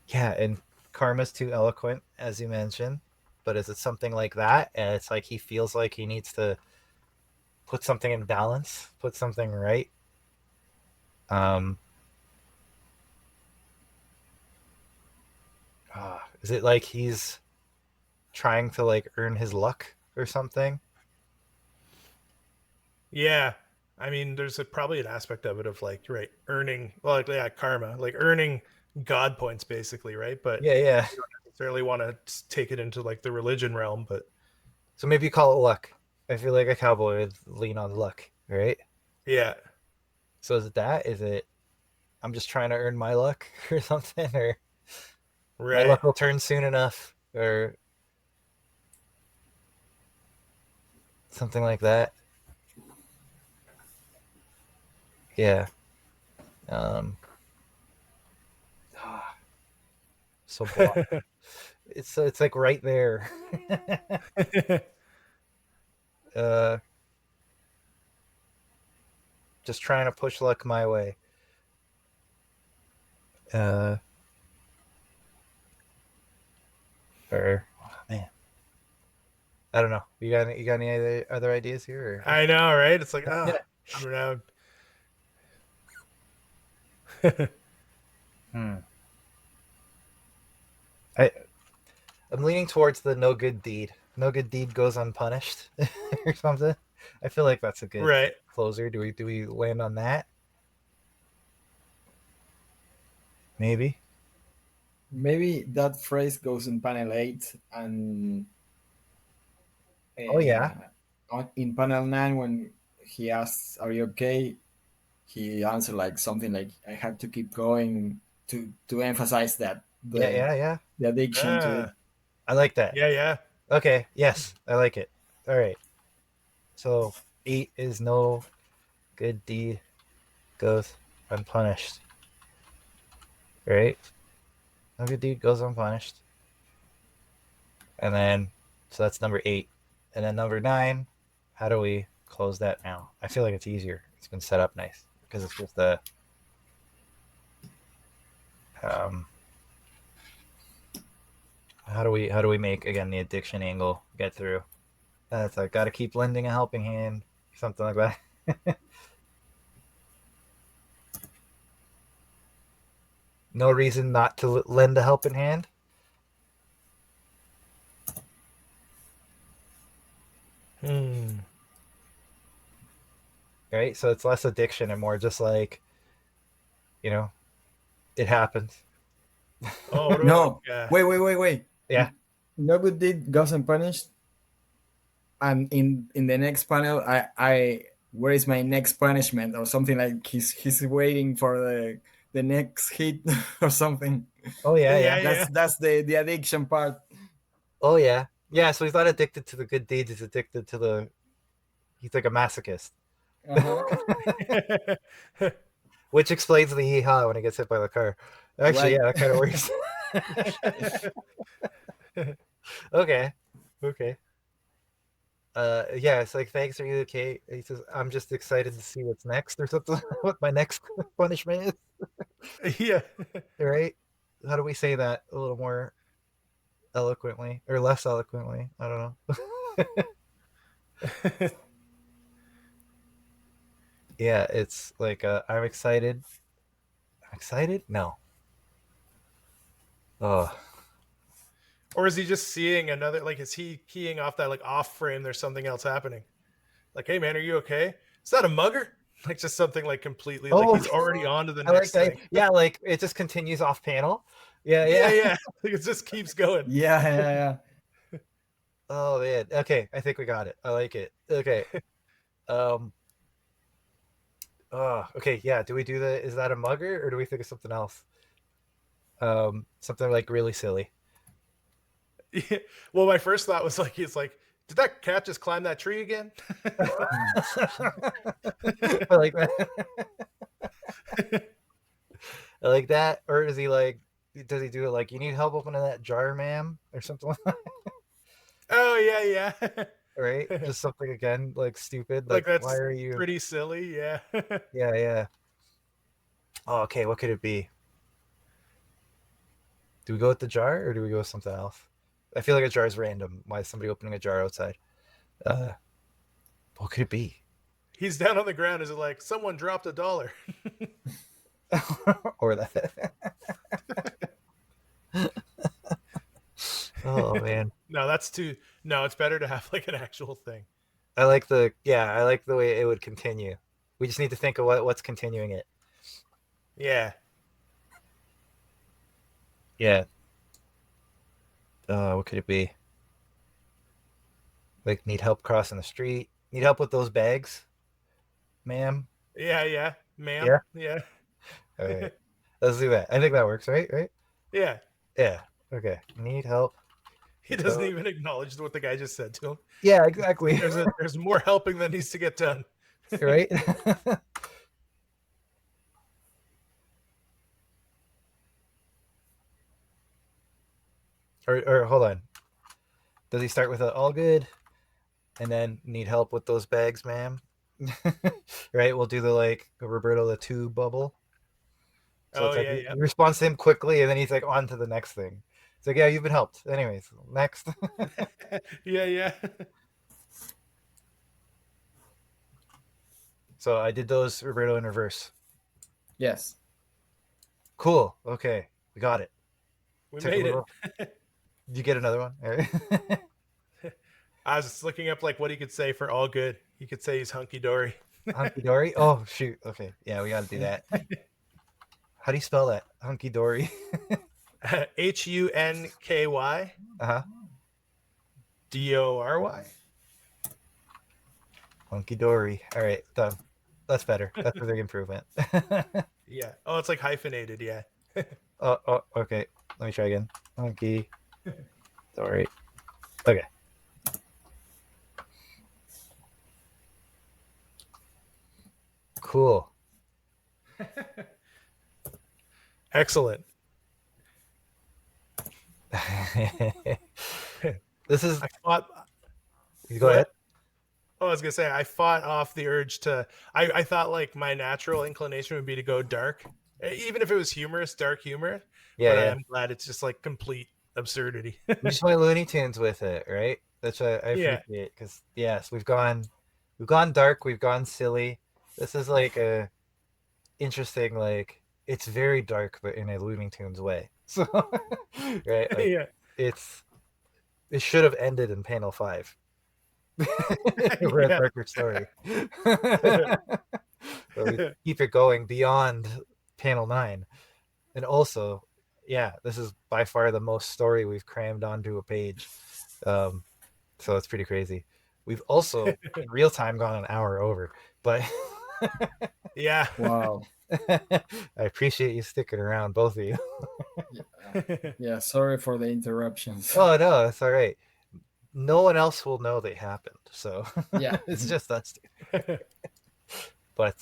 Speaker 1: Yeah, and karma's too eloquent, as you mentioned. But is it something like that? And it's like he feels like he needs to put something in balance, put something right. Um, is it like he's trying to like earn his luck or something?
Speaker 2: Yeah. I mean, there's probably an aspect of it of like, right, earning, well, like, yeah, karma, like earning God points basically, right? But
Speaker 1: Yeah, yeah.
Speaker 2: you don't necessarily want to take it into like the religion realm, but
Speaker 1: So maybe you call it luck. I feel like a cowboy would lean on luck, right?
Speaker 2: yeah,
Speaker 1: So is it that? Is it I'm just trying to earn my luck or something, or my
Speaker 2: right.
Speaker 1: luck will turn soon enough, or something like that? Yeah. Um, so block. It's like right there. uh, just trying to push luck my way. Uh, or oh, man, I don't know. You got any other ideas here?
Speaker 2: I know, right? It's like,
Speaker 1: Or?
Speaker 2: I don't know.
Speaker 1: Hmm. I I'm leaning towards the no good deed. No good deed goes unpunished, or something. I feel like that's a good
Speaker 2: Right.
Speaker 1: closer. Do we land on that? Maybe.
Speaker 3: Maybe that phrase goes in panel 8 and
Speaker 1: Oh yeah,
Speaker 3: in panel 9 when he asks, "Are you okay?" He answered like something like, "I have to keep going," to emphasize that
Speaker 1: yeah.
Speaker 3: the addiction to it.
Speaker 2: Ah,
Speaker 1: I like that.
Speaker 2: yeah, yeah.
Speaker 1: Okay, yes, I like it. All right. So 8 is no good deed goes unpunished. Right? No good deed goes unpunished. And then so that's number 8. And then number 9, how do we close that now? I feel like it's easier. It's been set up nice because it's just Um, how do we make again the addiction angle get through? That's like got to keep lending a helping hand, something like that. No reason not to lend a helping hand. Right, so it's less addiction and more just like, you know, it happens.
Speaker 2: Oh, what about
Speaker 3: No, wait.
Speaker 1: Yeah.
Speaker 3: No good deed goes unpunished. And in the next panel, I where is my next punishment or something, like he's waiting for the next hit or something.
Speaker 1: Oh yeah,
Speaker 2: yeah,
Speaker 1: yeah.
Speaker 2: yeah.
Speaker 3: That's the addiction part.
Speaker 1: Oh yeah, yeah. So he's not addicted to the good deeds. He's addicted to the. He's like a masochist,
Speaker 3: Uh-huh.
Speaker 1: which explains the hee haw when he gets hit by the car. Actually,
Speaker 3: Right.
Speaker 1: yeah, that kind of works. Okay, okay. Yeah, it's like thanks, are you okay? He says, I'm just excited to see what's next or something. What my next punishment
Speaker 2: Yeah.
Speaker 1: is, right? How do we say that a little more eloquently or less eloquently? I don't know. Yeah, it's like I'm excited. Excited? No. Oh,
Speaker 2: Or is he just seeing another, like, is he keying off that, like, off frame? There's something else happening. Like, hey, man, are you okay? Is that a mugger? Like, just something like completely, like,
Speaker 1: oh,
Speaker 2: he's already on to the
Speaker 1: I like
Speaker 2: next
Speaker 1: that.
Speaker 2: thing.
Speaker 1: Yeah, like it just continues off panel. Yeah,
Speaker 2: Yeah,
Speaker 1: yeah.
Speaker 2: yeah. Like, it just keeps going.
Speaker 3: Yeah.
Speaker 1: Oh man. Okay, I think we got it. I like it. Okay. Um. Okay. Yeah. Do we do the? Is that a mugger or do we think of something else? Something like really silly.
Speaker 2: Yeah. Well, my first thought was like, it's like, did that cat just climb that tree again?
Speaker 1: I like that. I like that. Or is he like? Does he do it like you need help opening that jar, ma'am, or something?
Speaker 2: Oh, yeah, yeah.
Speaker 1: Right? Just something again like stupid.
Speaker 2: Like,
Speaker 1: Like why
Speaker 2: that's
Speaker 1: are you?
Speaker 2: pretty silly. Yeah.
Speaker 1: Yeah, yeah. Oh, okay. What could it be? Do we go with the jar or do we go with something else? I feel like a jar is random. Why is somebody opening a jar outside? Uh, what could it be?
Speaker 2: He's down on the ground. Is it like someone dropped $1?
Speaker 1: Or that? Oh man,
Speaker 2: No, that's too. No, it's better to have like an actual thing.
Speaker 1: I like the I like the way it would continue. We just need to think of what's continuing it.
Speaker 2: Yeah.
Speaker 1: Yeah. What could it be? Like need help crossing the street? Need help with those bags, ma'am?
Speaker 2: Yeah, yeah. Ma'am.
Speaker 1: Yeah.
Speaker 2: Yeah.
Speaker 1: All right. Let's do that. I think that works, right? Right?
Speaker 2: Yeah.
Speaker 1: Yeah. Okay. Need help.
Speaker 2: He doesn't even acknowledge what the guy just said to him.
Speaker 1: Yeah, exactly.
Speaker 2: There's more helping that needs to get done.
Speaker 1: Right? or hold on. Does he start with a all good and then need help with those bags, ma'am? Right? We'll do the like Roberto the 2 bubble. So
Speaker 2: Oh,
Speaker 1: it's like
Speaker 2: yeah,
Speaker 1: he
Speaker 2: yeah.
Speaker 1: responds to him quickly and then he's like on to the next thing. It's like, yeah, you've been helped. Anyways, next.
Speaker 2: Yeah, yeah.
Speaker 1: So I did those Roberto in reverse.
Speaker 3: Yes.
Speaker 1: Cool. Okay. We got it.
Speaker 2: We
Speaker 1: Took a
Speaker 2: made it.
Speaker 1: little. You get another one? All right.
Speaker 2: I was just looking up like what he could say for all good. He could say he's hunky dory.
Speaker 1: Hunky dory. Oh shoot. Okay. Yeah, we got to do that. How do you spell that? Hunky dory.
Speaker 2: HUNKY
Speaker 1: Uh-huh.
Speaker 2: DORY.
Speaker 1: Hunky dory. All right, done. That's better. That's a big improvement.
Speaker 2: Yeah. Oh, it's like hyphenated. Yeah.
Speaker 1: Oh, okay. Let me try again. Hunky dory. Okay. Cool.
Speaker 2: Excellent.
Speaker 1: This is.
Speaker 2: I fought.
Speaker 1: You go ahead.
Speaker 2: Oh, I was gonna say I fought off the urge to. I thought like my natural inclination would be to go dark, even if it was humorous, dark humor.
Speaker 1: Yeah,
Speaker 2: But
Speaker 1: yeah.
Speaker 2: I'm glad it's just like complete absurdity.
Speaker 1: We just went Looney Tunes with it, right? That's what I
Speaker 2: Yeah.
Speaker 1: appreciate because yes, we've gone dark, we've gone silly. This is like a interesting, like it's very dark, but in a Looney Tunes way. So, right, like
Speaker 2: Yeah.
Speaker 1: it's it should have ended in panel 5. We're at
Speaker 2: Yeah.
Speaker 1: Darker Story. But we keep it going beyond panel 9. And also, yeah, this is by far the most story we've crammed onto a page. So it's pretty crazy. We've also in real time gone an hour over, but
Speaker 2: Yeah.
Speaker 3: Wow.
Speaker 1: I appreciate you sticking around, both of you.
Speaker 3: Yeah, sorry for the interruptions.
Speaker 1: Oh no, it's all right. No one else will know they happened, so
Speaker 3: Yeah.
Speaker 1: it's just us two. But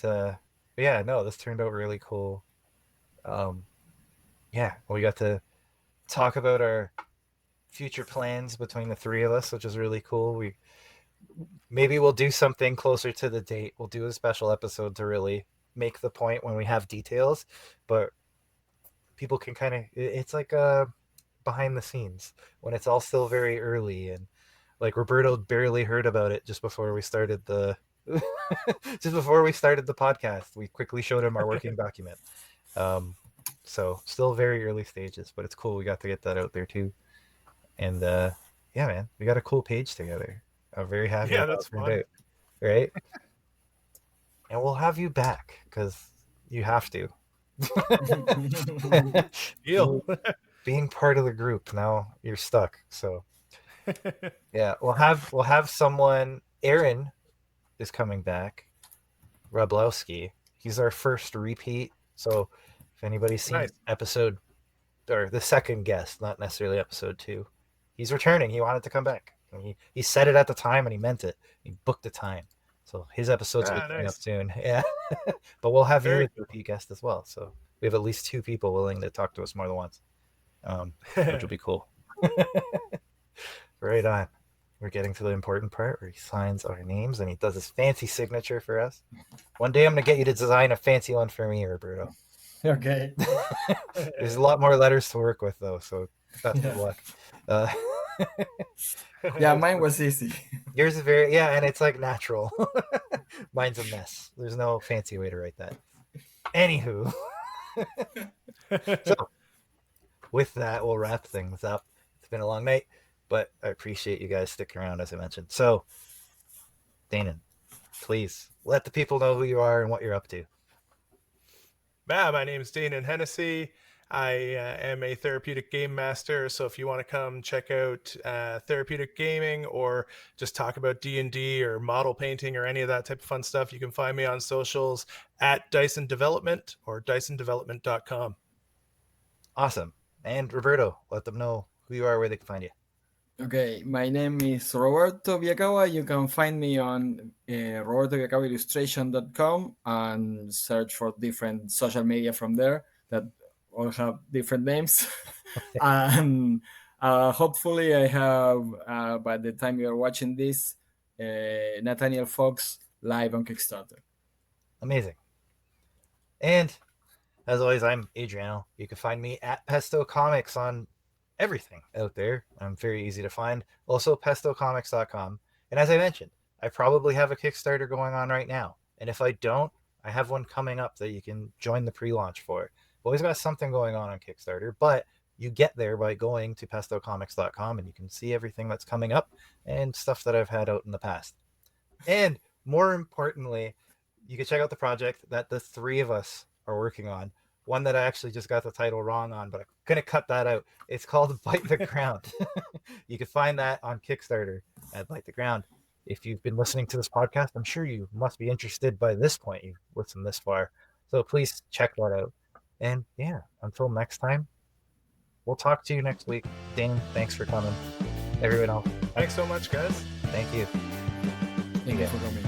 Speaker 1: yeah, no, this turned out really cool. Yeah, we got to talk about our future plans between the three of us, which is really cool. Maybe we'll do something closer to the date. We'll do a special episode to really make the point when we have details, but people can kind of it's like behind the scenes when it's all still very early, and like Roberto barely heard about it just before we started the just before we started the podcast. We quickly showed him our working document. So still very early stages, but it's cool we got to get that out there too. And yeah, man, we got a cool page together. I'm very happy
Speaker 2: Yeah,
Speaker 1: with how
Speaker 2: that's
Speaker 1: it turned
Speaker 2: fun.
Speaker 1: out, right? And we'll have you back because you have to.
Speaker 2: Deal.
Speaker 1: Being part of the group, now you're stuck. So yeah, we'll have someone. Aaron is coming back. Rablowski. He's our first repeat. So if anybody's seen
Speaker 2: Nice.
Speaker 1: episode or the second guest, not necessarily episode 2, he's returning. He wanted to come back. And he said it at the time and he meant it. He booked the time. So his episodes will be coming up
Speaker 2: Nice.
Speaker 1: soon. Yeah. But we'll have you
Speaker 2: Very
Speaker 1: as a repeat guest as well. So we have at least 2 people willing to talk to us more than once, which will be cool. Right on. We're getting to the important part where he signs our names and he does his fancy signature for us. One day I'm going to get you to design a fancy one for me, Roberto.
Speaker 3: Okay.
Speaker 1: There's a lot more letters to work with, though, so best of luck.
Speaker 3: Yeah, mine was easy.
Speaker 1: Yours is very, yeah, and it's like natural. Mine's a mess. There's no fancy way to write that. Anywho. So, with that, we'll wrap things up. It's been a long night, but I appreciate you guys sticking around, as I mentioned. So, Danon, please let the people know who you are and what you're up to.
Speaker 2: My name is Danon Hennessey. I am a therapeutic game master, so if you want to come check out therapeutic gaming or just talk about D&D or model painting or any of that type of fun stuff, you can find me on socials at Dyson Development or DysonDevelopment.com.
Speaker 1: Awesome. And Roberto, let them know who you are, where they can find you.
Speaker 3: Okay, my name is Roberto Villacagua. You can find me on robertovillacaguaillustration.com and search for different social media from there that all have different names. And hopefully I have, by the time you are watching this, Nathaniel Fox live on Kickstarter.
Speaker 1: Amazing. And as always, I'm Adriano. You can find me at Pesto Comics on everything out there. I'm very easy to find. Also, pestocomics.com. And as I mentioned, I probably have a Kickstarter going on right now. And if I don't, I have one coming up that you can join the pre-launch for. I've always got something going on Kickstarter, but you get there by going to pestocomics.com and you can see everything that's coming up and stuff that I've had out in the past. And more importantly, you can check out the project that the 3 of us are working on. One that I actually just got the title wrong on, but I'm going to cut that out. It's called Bite the Ground. You can find that on Kickstarter at Bite the Ground. If you've been listening to this podcast, I'm sure you must be interested by this point. You've listened this far. So please check that out. And yeah, until next time, we'll talk to you next week. Dane, thanks for coming. Everyone else,
Speaker 2: Thanks so much, guys.
Speaker 1: thank you.
Speaker 3: Thank you for coming.